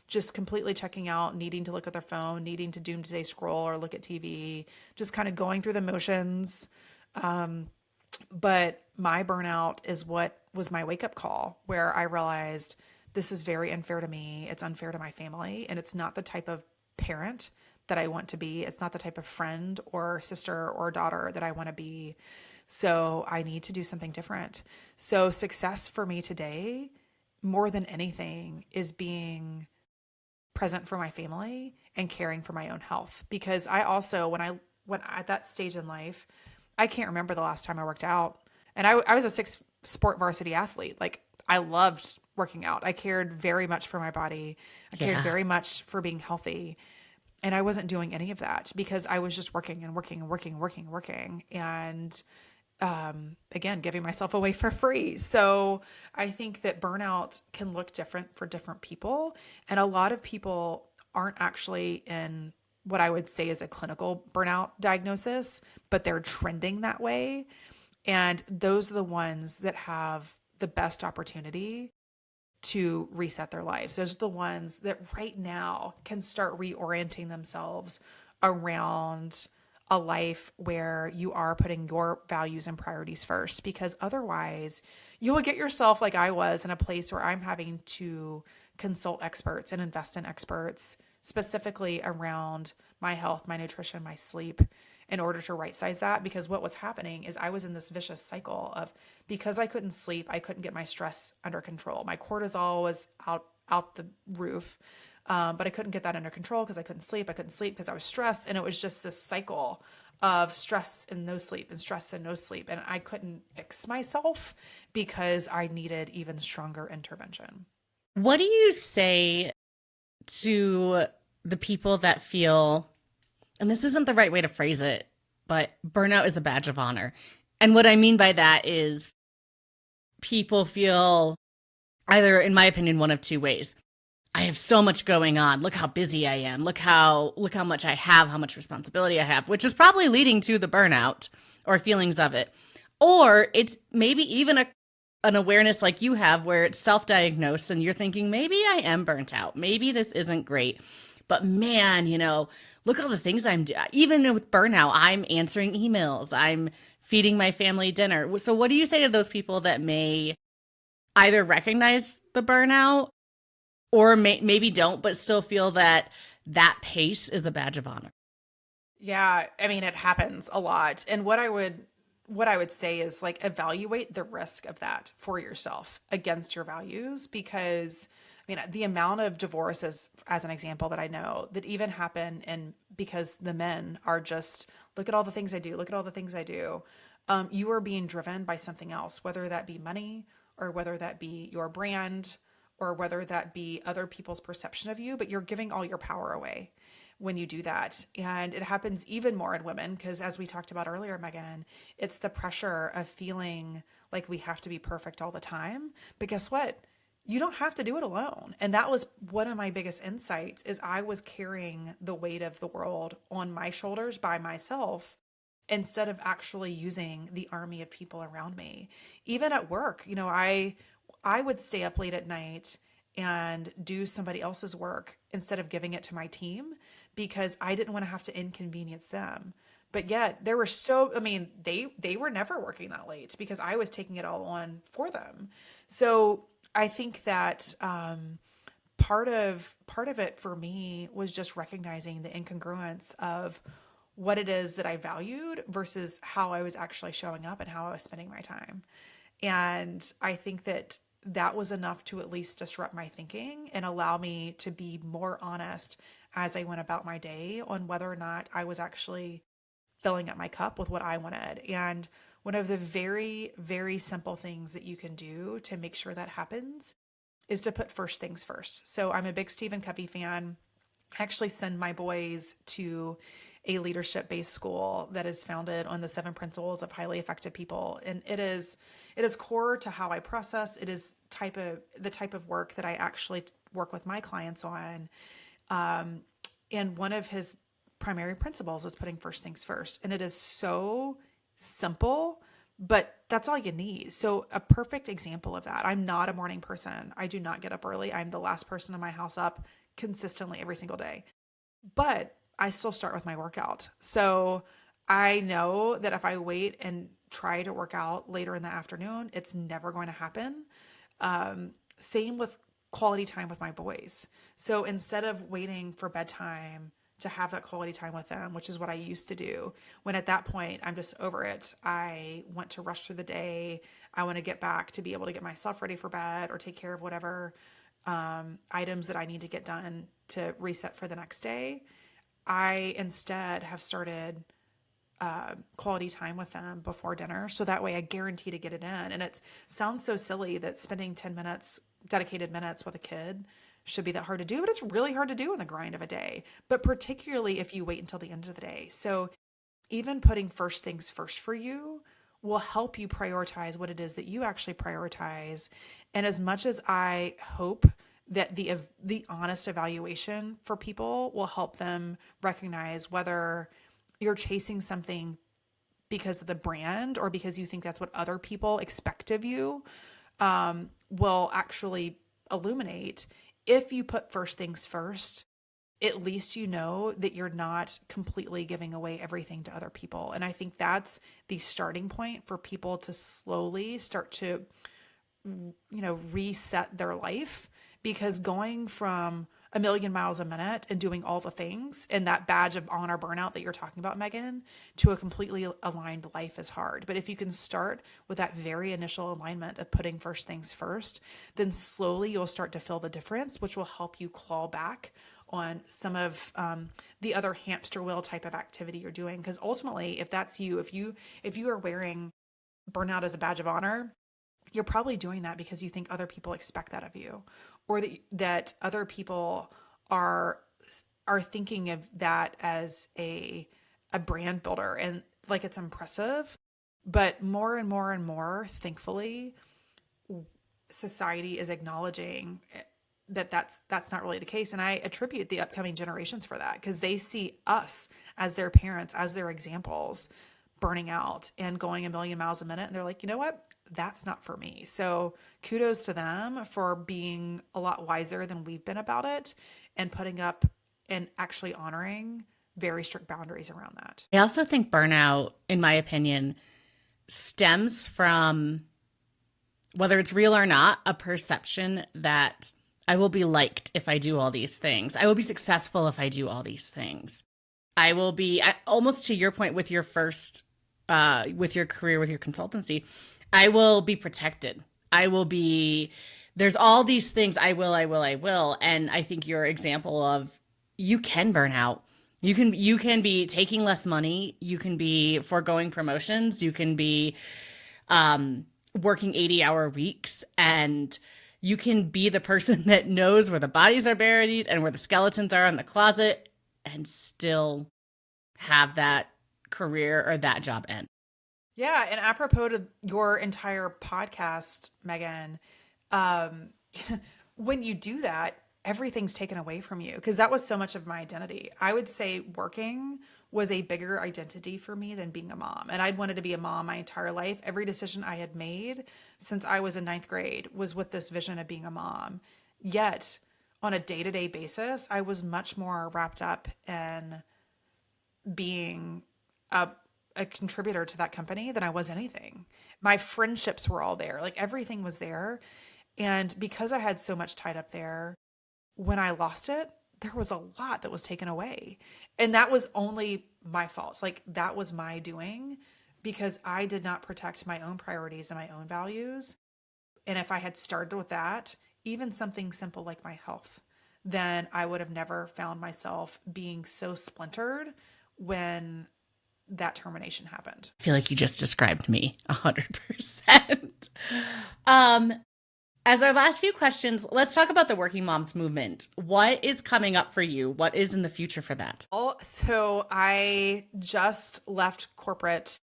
just completely checking out, needing to look at their phone, needing to doomsday scroll or look at TV, just kind of going through the motions. But my burnout is what was my wake up call, where I realized this is very unfair to me. It's unfair to my family. And it's not the type of parent that I want to be. It's not the type of friend or sister or daughter that I want to be. So I need to do something different. So success for me today, more than anything, is being present for my family and caring for my own health. Because I also, when at that stage in life, I can't remember the last time I worked out. And I was a six sport varsity athlete. Like, I loved working out. I cared very much for my body. I cared Yeah. very much for being healthy. And I wasn't doing any of that because I was just working and working and working and working and working. And again, giving myself away for free. So I think that burnout can look different for different people. And a lot of people aren't actually in what I would say is a clinical burnout diagnosis, but they're trending that way. And those are the ones that have the best opportunity to reset their lives. Those are the ones that right now can start reorienting themselves around a life where you are putting your values and priorities first, because otherwise you will get yourself, like I was, in a place where I'm having to consult experts and invest in experts specifically around my health, my nutrition, my sleep, in order to right size that. Because what was happening is I was in this vicious cycle of, because I couldn't sleep, I couldn't get my stress under control. My cortisol was out the roof. But I couldn't get that under control because I couldn't sleep. I couldn't sleep because I was stressed. And it was just this cycle of stress and no sleep and stress and no sleep. And I couldn't fix myself because I needed even stronger intervention. What do you say to the people that feel, and this isn't the right way to phrase it, but burnout is a badge of honor? And what I mean by that is people feel either, in my opinion, one of two ways. I have so much going on. Look how busy I am. Look how much I have, how much responsibility I have, which is probably leading to the burnout or feelings of it. Or it's maybe even an awareness like you have where it's self-diagnosed and you're thinking, maybe I am burnt out. Maybe this isn't great. But man, look all the things I'm doing. Even with burnout, I'm answering emails. I'm feeding my family dinner. So what do you say to those people that may either recognize the burnout or maybe don't, but still feel that that pace is a badge of honor? Yeah, I mean, it happens a lot. And what I would say is, like, evaluate the risk of that for yourself against your values. Because I mean, the amount of divorces, as an example, that I know that even happen, and because the men are just, look at all the things I do, look at all the things I do. You are being driven by something else, whether that be money, or whether that be your brand, or whether that be other people's perception of you, but you're giving all your power away when you do that. And it happens even more in women because, as we talked about earlier, Megan, it's the pressure of feeling like we have to be perfect all the time. But guess what? You don't have to do it alone. And that was one of my biggest insights, is I was carrying the weight of the world on my shoulders by myself instead of actually using the army of people around me. Even at work, I would stay up late at night and do somebody else's work instead of giving it to my team, because I didn't want to have to inconvenience them. But yet I mean, they were never working that late because I was taking it all on for them. So I think that part of it for me was just recognizing the incongruence of what it is that I valued versus how I was actually showing up and how I was spending my time. And I think that that was enough to at least disrupt my thinking and allow me to be more honest as I went about my day on whether or not I was actually filling up my cup with what I wanted. And one of the very, very simple things that you can do to make sure that happens is to put first things first. So I'm a big Stephen Covey fan. I actually send my boys to a leadership based school that is founded on the seven principles of highly effective people. And it is core to how I process. It is the type of work that I actually work with my clients on. And one of his primary principles is putting first things first. And it is so simple, but that's all you need. So, a perfect example of that, I'm not a morning person. I do not get up early. I'm the last person in my house up consistently every single day. But I still start with my workout. So, I know that if I wait and try to work out later in the afternoon, it's never going to happen. Same with quality time with my boys. So instead of waiting for bedtime to have that quality time with them, which is what I used to do, when at that point I'm just over it, I want to rush through the day. I want to get back to be able to get myself ready for bed or take care of whatever items that I need to get done to reset for the next day. I instead have started quality time with them before dinner. So that way I guarantee to get it in. And it sounds so silly that spending 10 minutes, dedicated minutes with a kid should be that hard to do, but it's really hard to do in the grind of a day, but particularly if you wait until the end of the day. So even putting first things first for you will help you prioritize what it is that you actually prioritize. And as much as I hope that the honest evaluation for people will help them recognize whether you're chasing something because of the brand or because you think that's what other people expect of you, will actually illuminate. If you put first things first, at least you know that you're not completely giving away everything to other people. And I think that's the starting point for people to slowly start to, reset their life, because going from a million miles a minute and doing all the things and that badge of honor burnout that you're talking about, Megan, to a completely aligned life is hard. But if you can start with that very initial alignment of putting first things first, then slowly you'll start to feel the difference, which will help you claw back on some of the other hamster wheel type of activity you're doing. Because ultimately, if that's you, if you are wearing burnout as a badge of honor, you're probably doing that because you think other people expect that of you, or that other people are thinking of that as a brand builder and like it's impressive. But more and more and more, thankfully, society is acknowledging that that's not really the case. And I attribute the upcoming generations for that, because they see us as their parents, as their examples, burning out and going a million miles a minute. And they're like, you know what? That's not for me. So kudos to them for being a lot wiser than we've been about it and putting up and actually honoring very strict boundaries around that. I also think burnout, in my opinion, stems from, whether it's real or not, a perception that I will be liked if I do all these things. I will be successful if I do all these things. I will be, almost to your point with your first, with your career, with your consultancy, I will be protected. There's all these things. I will. And I think your example of, you can burn out. You can be taking less money. You can be foregoing promotions. You can be working 80-hour weeks, and you can be the person that knows where the bodies are buried and where the skeletons are in the closet and still have that career or that job end. Yeah, and apropos to your entire podcast, Megan, when you do that, everything's taken away from you, because that was so much of my identity. I would say working was a bigger identity for me than being a mom. And I'd wanted to be a mom my entire life. Every decision I had made since I was in ninth grade was with this vision of being a mom. Yet, on a day-to-day basis, I was much more wrapped up in being a contributor to that company than I was anything. My friendships were all there. Like everything was there. And because I had so much tied up there, when I lost it, there was a lot that was taken away. And that was only my fault. Like that was my doing because I did not protect my own priorities and my own values. And if I had started with that, even something simple like my health, then I would have never found myself being so splintered when that termination happened. I feel like you just described me 100%. Um, as our last few questions, let's talk about the working moms movement. What is coming up for you? What is in the future for that? So I just left corporate.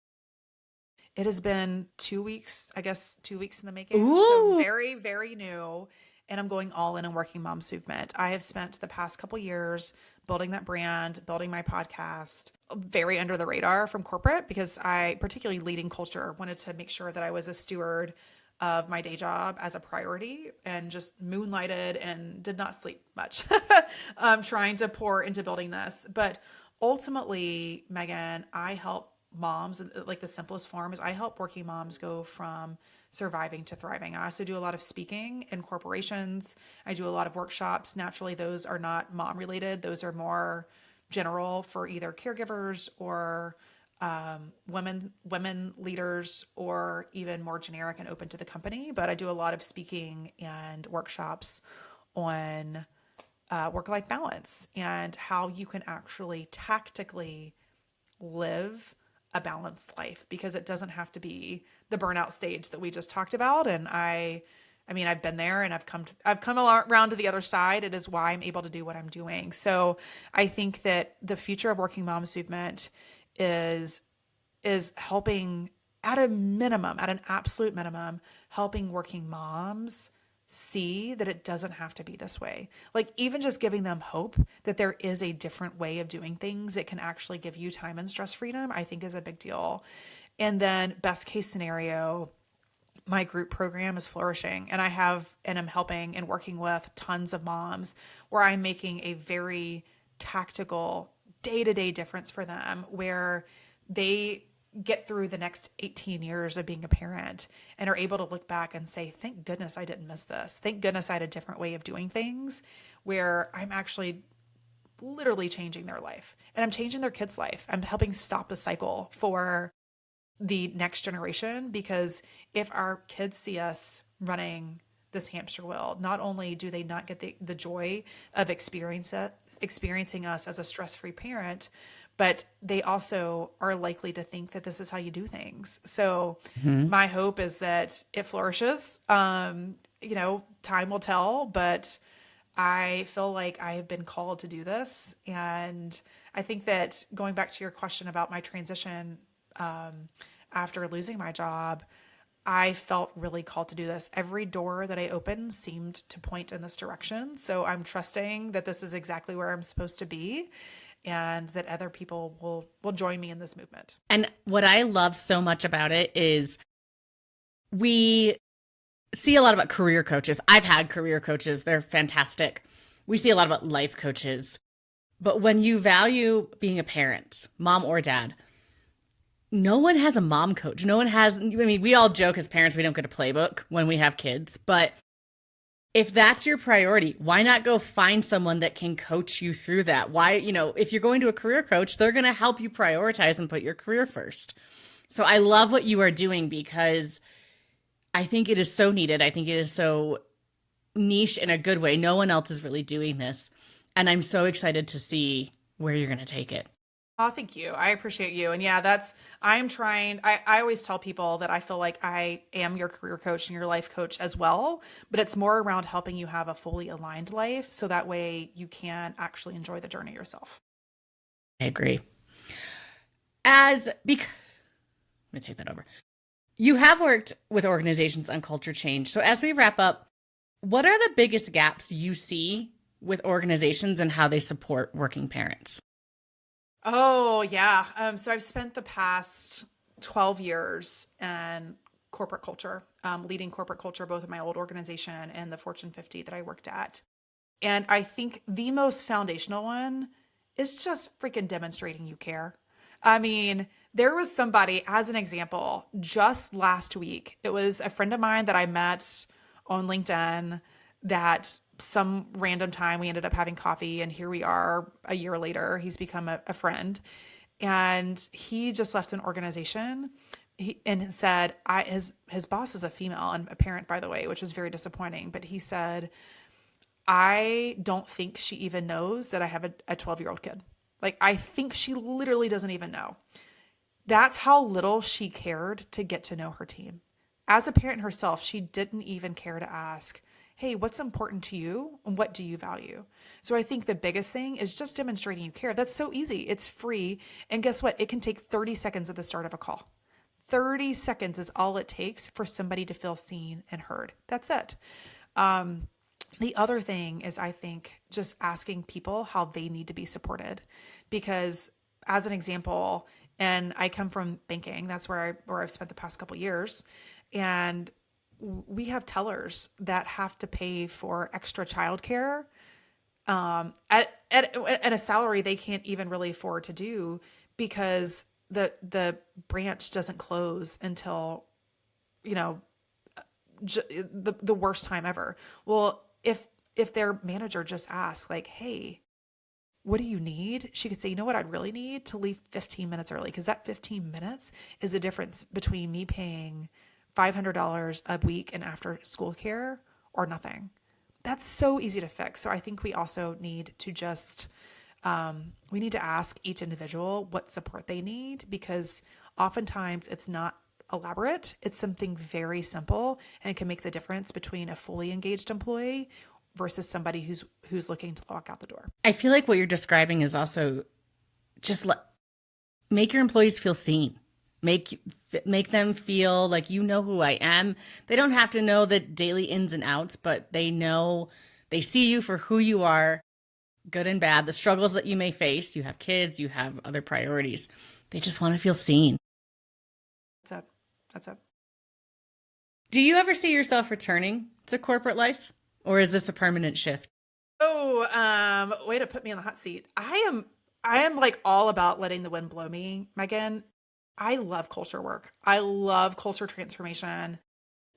It has been 2 weeks, I guess 2 weeks in the making. So Ooh. very, very new. And I'm going all in Working Moms Movement. I have spent the past couple years building that brand, building my podcast, very under the radar from corporate because I, particularly leading culture, wanted to make sure that I was a steward of my day job as a priority and just moonlighted and did not sleep much trying to pour into building this. But ultimately, Megan, I help moms, like the simplest form is I help working moms go from surviving to thriving. I also do a lot of speaking in corporations. I do a lot of workshops. Naturally, those are not mom related. Those are more general for either caregivers or women leaders, or even more generic and open to the company. But I do a lot of speaking and workshops on work-life balance and how you can actually tactically live a balanced life, because it doesn't have to be the burnout stage that we just talked about. And I mean, I've been there and I've come around to the other side. It is why I'm able to do what I'm doing. So I think that the future of Working Moms Movement is helping at a minimum, at an absolute minimum, helping working moms see that it doesn't have to be this way. Like even just giving them hope that there is a different way of doing things that can actually give you time and stress freedom, I think is a big deal. And then best case scenario, my group program is flourishing and I'm helping and working with tons of moms where I'm making a very tactical day-to-day difference for them, where they get through the next 18 years of being a parent and are able to look back and say, thank goodness I didn't miss this. Thank goodness I had a different way of doing things, where I'm actually literally changing their life and I'm changing their kids' life. I'm helping stop the cycle for the next generation, because if our kids see us running this hamster wheel, not only do they not get the joy of experiencing us as a stress-free parent, but they also are likely to think that this is how you do things. So my hope is that it flourishes. Time will tell, but I feel like I have been called to do this. And I think that going back to your question about my transition, after losing my job, I felt really called to do this. Every door that I opened seemed to point in this direction. So I'm trusting that this is exactly where I'm supposed to be, and that other people will join me in this movement. And what I love so much about it is we see a lot about career coaches. I've had career coaches. They're fantastic. We see a lot about life coaches. But when you value being a parent, mom or dad, no one has a mom coach. No one has, we all joke as parents, we don't get a playbook when we have kids, but if that's your priority, why not go find someone that can coach you through that? Why, if you're going to a career coach, they're going to help you prioritize and put your career first. So I love what you are doing, because I think it is so needed. I think it is so niche in a good way. No one else is really doing this. And I'm so excited to see where you're going to take it. Oh, thank you. I appreciate you. And yeah, I always tell people that I feel like I am your career coach and your life coach as well, but it's more around helping you have a fully aligned life, so that way you can actually enjoy the journey yourself. I agree. I'm going to take that over. You have worked with organizations on culture change. So as we wrap up, what are the biggest gaps you see with organizations and how they support working parents? Oh, yeah. So I've spent the past 12 years in corporate culture, leading corporate culture, both in my old organization and the Fortune 50 that I worked at. And I think the most foundational one is just freaking demonstrating you care. I mean, there was somebody, as an example, just last week. It was a friend of mine that I met on LinkedIn that some random time we ended up having coffee, and here we are a year later. He's become a friend. And he just left an organization. And said, his boss is a female and a parent, by the way, which was very disappointing. But he said, I don't think she even knows that I have a 12-year-old kid. Like, I think she literally doesn't even know. That's how little she cared to get to know her team. As a parent herself, she didn't even care to ask, hey, what's important to you and what do you value? So I think the biggest thing is just demonstrating you care. That's so easy. It's free. And guess what? It can take 30 seconds at the start of a call. 30 seconds is all it takes for somebody to feel seen and heard. That's it. The other thing is, I think, just asking people how they need to be supported. Because, as an example, and I come from banking, that's where I've spent the past couple years, and we have tellers that have to pay for extra childcare at a salary they can't even really afford to do because the branch doesn't close until, you know, the worst time ever. Well, if their manager just asks, like, hey, what do you need? She could say, you know what I'd really need to leave 15 minutes early, because that 15 minutes is the difference between me paying $500 a week in after school care or nothing. That's so easy to fix. So I think we also need to just we need to ask each individual what support they need, because oftentimes it's not elaborate. It's something very simple, and it can make the difference between a fully engaged employee versus somebody who's looking to walk out the door. I feel like what you're describing is also just make your employees feel seen. Make them feel like you know who I am. They don't have to know the daily ins and outs, but they see you for who you are, good and bad, the struggles that you may face. You have kids, you have other priorities. They just want to feel seen. That's it. Do you ever see yourself returning to corporate life, or is this a permanent shift? Oh, way to put me on the hot seat. I am like all about letting the wind blow me, Megan. I love culture work. I love culture transformation.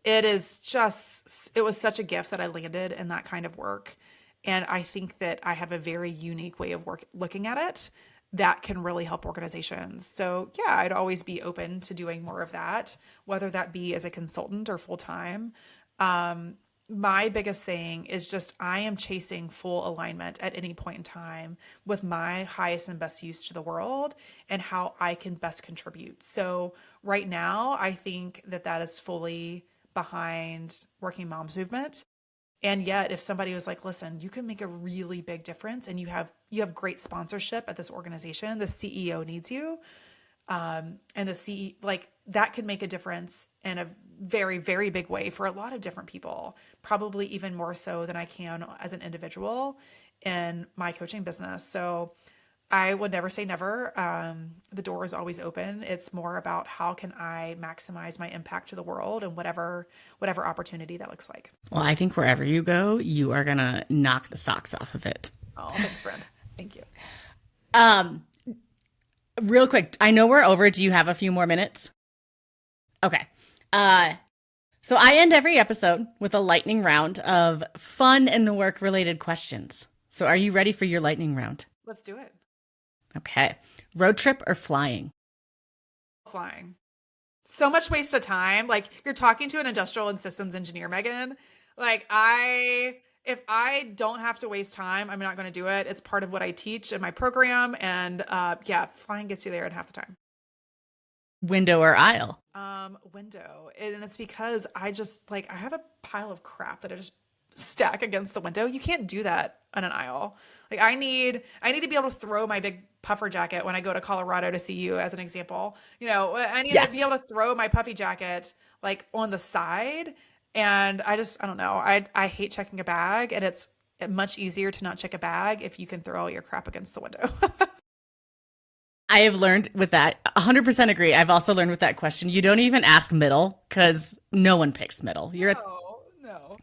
It was such a gift that I landed in that kind of work. And I think that I have a very unique way of looking at it that can really help organizations. So yeah, I'd always be open to doing more of that, whether that be as a consultant or full time. My biggest thing is just I am chasing full alignment at any point in time with my highest and best use to the world and how I can best contribute. So right now, I think that is fully behind Working Moms Movement. And yet, if somebody was like, listen, you can make a really big difference and you have great sponsorship at this organization, the CEO needs you. And the CE, like, that could make a difference in a very, very big way for a lot of different people, probably even more so than I can as an individual in my coaching business. So I would never say never. The door is always open. It's more about how can I maximize my impact to the world and whatever opportunity that looks like. Well, I think wherever you go, you are going to knock the socks off of it. Oh, thanks, friend. Thank you. Real quick, I know we're over. Do you have a few more minutes? Okay. So I end every episode with a lightning round of fun and work-related questions. So are you ready for your lightning round? Let's do it. Okay. Road trip or flying? Flying. So much waste of time. Like, you're talking to an industrial and systems engineer, Megan. Like, if I don't have to waste time, I'm not going to do it. It's part of what I teach in my program. And yeah, flying gets you there in half the time. Window or aisle? Window. And it's because I have a pile of crap that I just stack against the window. You can't do that on an aisle. Like, I need to be able to throw my big puffer jacket when I go to Colorado to see you, as an example. I need to be able to throw my puffy jacket like on the side. And I don't know. I hate checking a bag, and it's much easier to not check a bag if you can throw all your crap against the window. I have learned with that, 100% agree. I've also learned with that question, you don't even ask middle, because no one picks middle. No.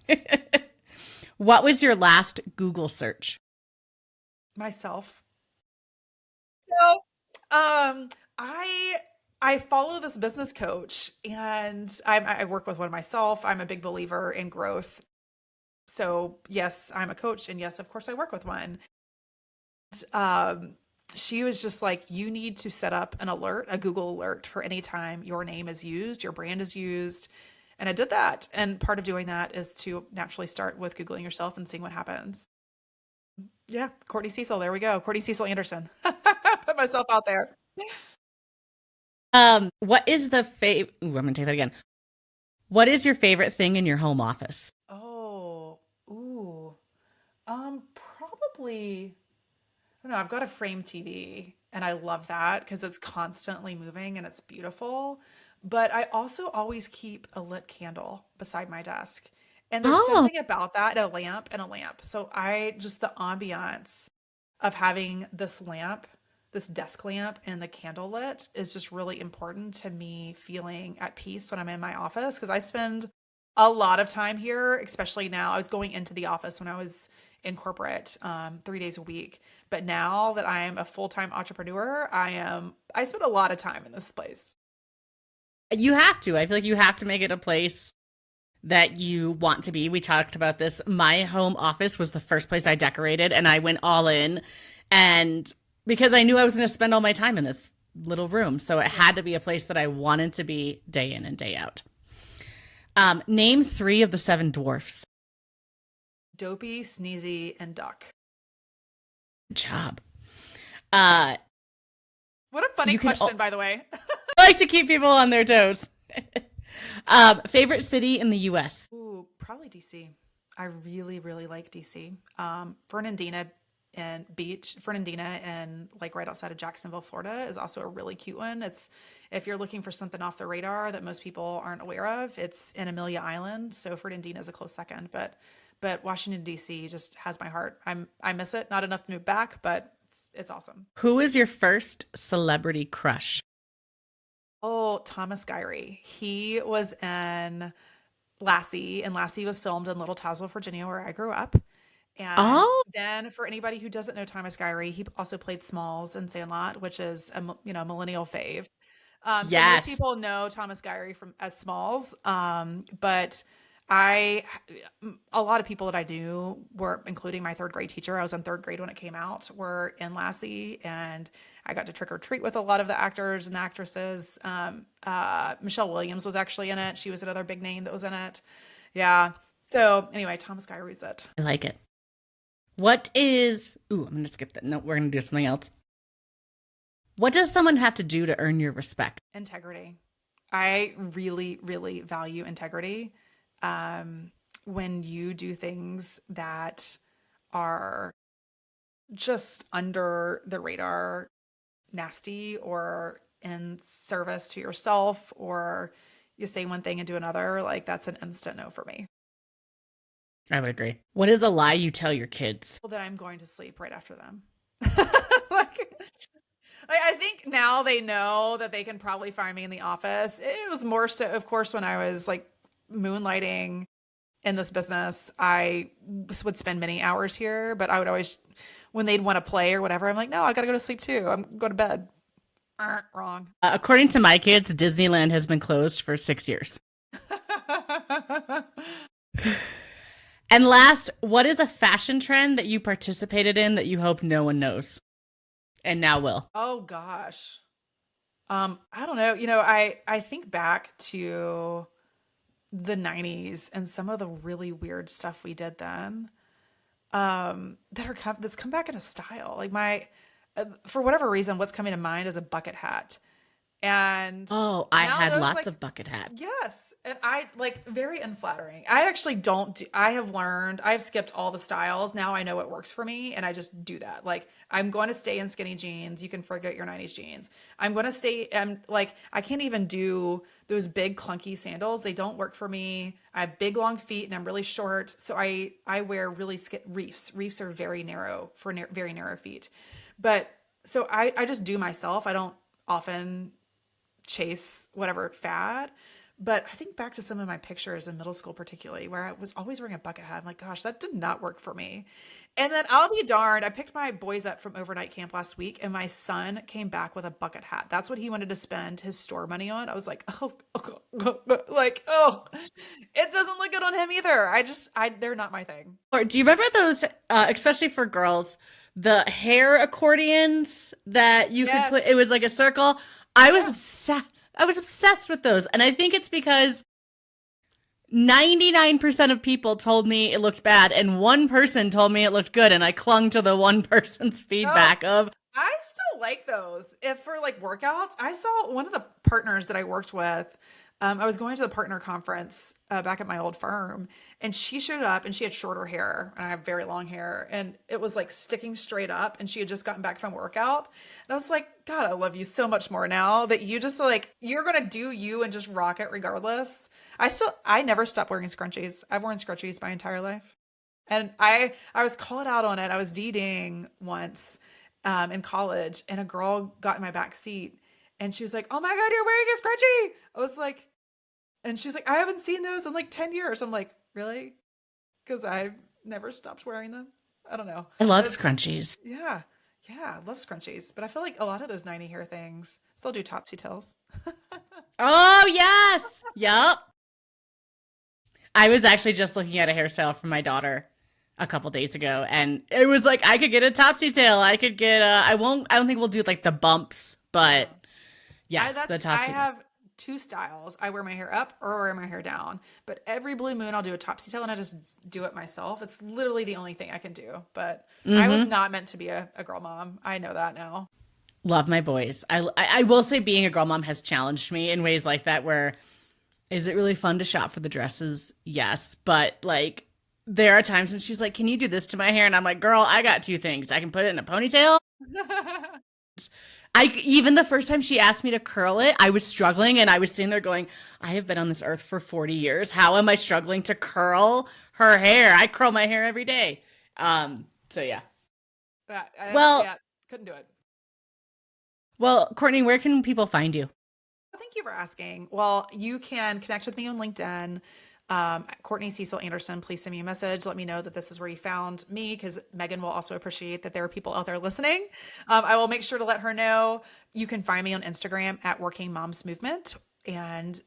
What was your last Google search? Myself. So, I I follow this business coach, and I work with one myself. I'm a big believer in growth. So yes, I'm a coach, and yes, of course, I work with one. Um, she was just like, you need to set up an alert, a Google alert for any time your name is used, your brand is used. And I did that. And part of doing that is to naturally start with Googling yourself and seeing what happens. Yeah, Courtney Cecil, there we go. Courtney Cecil Anderson. Put myself out there. What is the I'm gonna take that again. What is your favorite thing in your home office? Oh, ooh. Probably, I don't know. I've got a frame TV and I love that because it's constantly moving and it's beautiful. But I also always keep a lit candle beside my desk. And there's Oh, something about that, a lamp and a lamp. So I just the ambiance of having this lamp, this desk lamp and the candle lit is just really important to me feeling at peace when I'm in my office because I spend a lot of time here, especially now. I was going into the office when I was in corporate 3 days a week. But now that I am a full-time entrepreneur, I spend a lot of time in this place. you have to. I feel like you have to make it a place that you want to be. We talked about this. My home office was the first place I decorated, and I went all in. And because I knew I was going to spend all my time in this little room, so it Yeah. had to be a place that I wanted to be day in and day out. Name three of the seven dwarfs. Dopey, Sneezy, and Duck. Good job. Uh, What a funny you can question, by the way. I like to keep people on their toes. Favorite city in the U.S. Ooh, probably DC. I really, really like DC. Fernandina and Beach, Fernandina and like right outside of Jacksonville, Florida is also a really cute one. It's if you're looking for something off the radar that most people aren't aware of, it's in Amelia Island. So Fernandina is a close second, but Washington DC just has my heart. I miss it. Not enough to move back, but it's awesome. Who is your first celebrity crush? Oh, Thomas Gyrie. He was in Lassie, and Lassie was filmed in Little Tazewell, Virginia, where I grew up. And Oh, then for anybody who doesn't know Thomas Gyrie, he also played Smalls in Sandlot, which is millennial fave. So most yes. people know Thomas Gyrie from as Smalls, but I a lot of people that I knew were, including my third grade teacher. I was in third grade when it came out. Were in Lassie, and I got to trick or treat with a lot of the actors and the actresses. Michelle Williams was actually in it. She was another big name that was in it. Yeah. So anyway, Thomas Gyrie's it. I like it. What is. Ooh, I'm going to skip that. No, we're going to do something else. What does someone have to do to earn your respect? Integrity. I really, really value integrity. Um, when you do things that are just under the radar, nasty, or in service to yourself, or you say one thing and do another, like that's an instant no for me. I would agree. What is a lie you tell your kids? Well, that I'm going to sleep right after them. like, I think now they know that they can probably find me in the office. It was more so, of course, when I was like moonlighting in this business, I would spend many hours here, but I would always, when they'd want to play or whatever, I'm like, no, I got to go to sleep too. I'm going to bed. Wrong. According to my kids, Disneyland has been closed for 6 years. And last, what is a fashion trend that you participated in that you hope no one knows and now will? Oh gosh. I don't know. I think back to the 90s and some of the really weird stuff we did then. That's come back in a style. Like for whatever reason, what's coming to mind is a bucket hat. And Oh, I now had those lots like of bucket hats. yes, and I like very unflattering. I actually don't do, I have learned, I've skipped all the styles. Now I know what works for me and I just do that. Like I'm going to stay in skinny jeans. You can forget your 90s jeans. I'm going to stay and like I can't even do those big clunky sandals. They don't work for me. I have big long feet and I'm really short, so I wear really reefs. Reefs are very narrow for very narrow feet. But so I just do myself. I don't often chase whatever fad. But I think back to some of my pictures in middle school, particularly, where I was always wearing a bucket hat. I'm like, gosh, that did not work for me. And then I'll be darned. I picked my boys up from overnight camp last week, and my son came back with a bucket hat. That's what he wanted to spend his store money on. I was like, like, oh, it doesn't look good on him either. They're not my thing. Or do you remember those, especially for girls, the hair accordions that you could Yes. put? It was like a circle. I was Yeah. obsessed. I was obsessed with those, and I think it's because 99% of people told me it looked bad, and one person told me it looked good, and I clung to the one person's Oh, feedback of, I still like those. If for like workouts, I saw one of the partners that I worked with. I was going to the partner conference back at my old firm, and she showed up and she had shorter hair, and I have very long hair, and it was like sticking straight up. And she had just gotten back from workout, and I was like, God, I love you so much more now that you just like you're gonna do you and just rock it regardless. I never stopped wearing scrunchies. I've worn scrunchies my entire life. And I was called out on it. I was DDing once in college, and a girl got in my back seat, and she was like, "Oh my God, you're wearing a scrunchie!" I was like, and she was like, "I haven't seen those in like 10 years." I'm like, "Really?" Because I've never stopped wearing them. I don't know. I love But scrunchies. yeah, yeah, I love scrunchies. But I feel like a lot of those 90 hair things still do topsy tails. Oh, yes. Yep. I was actually just looking at a hairstyle for my daughter a couple days ago, and it was like I could get a topsy tail. I could get I don't think we'll do like the bumps, but yes, the I topsy tail. have two styles. I wear my hair up or wear my hair down. But every blue moon I'll do a topsy tail and I just do it myself. It's literally the only thing I can do. But I was Mm-hmm. not meant to be a girl mom. I know that now. Love my boys. I will say being a girl mom has challenged me in ways like that where is it really fun to shop for the dresses? Yes, but like there are times when she's like, "Can you do this to my hair?" And I'm like, "Girl, I got two things. I can put it in a ponytail." I even the first time she asked me to curl it, I was struggling and I was sitting there going, "I have been on this earth for 40 years. How am I struggling to curl her hair? I curl my hair every day." So yeah. Yeah, Well, couldn't do it. Courtney, where can people find you? Thank you for asking. Well, you can connect with me on LinkedIn. Courtney Cecil Anderson, please send me a message. Let me know that this is where you found me because Megan will also appreciate that there are people out there listening. I will make sure to let her know. You can find me on Instagram at Working Moms Movement. And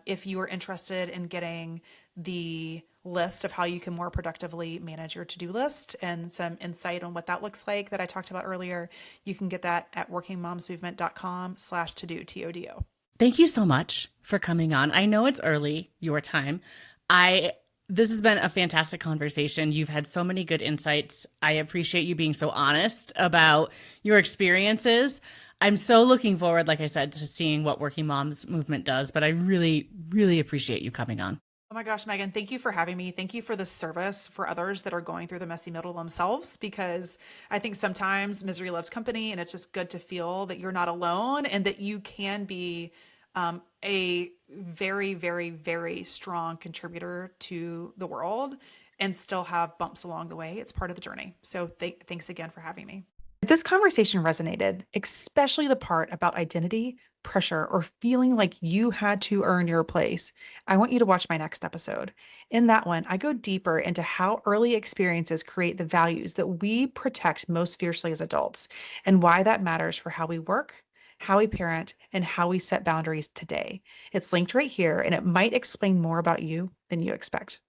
if you are interested in getting the list of how you can more productively manage your to-do list and some insight on what that looks like that I talked about earlier, you can get that at workingmomsmovement.com/to-do, TODO. Thank you so much for coming on. I know it's early, your time. I This has been a fantastic conversation. You've had so many good insights. I appreciate you being so honest about your experiences. I'm so looking forward, like I said, to seeing what Working Moms Movement does, but I really, really appreciate you coming on. Oh my gosh, Megan, thank you for having me. Thank you for the service for others that are going through the messy middle themselves, because I think sometimes misery loves company and it's just good to feel that you're not alone and that you can be a very, very, very strong contributor to the world and still have bumps along the way. It's part of the journey. So thanks again for having me. If this conversation resonated, especially the part about identity, pressure, or feeling like you had to earn your place, I want you to watch my next episode. In that one, I go deeper into how early experiences create the values that we protect most fiercely as adults, and why that matters for how we work, how we parent, and how we set boundaries today. It's linked right here, and it might explain more about you than you expect.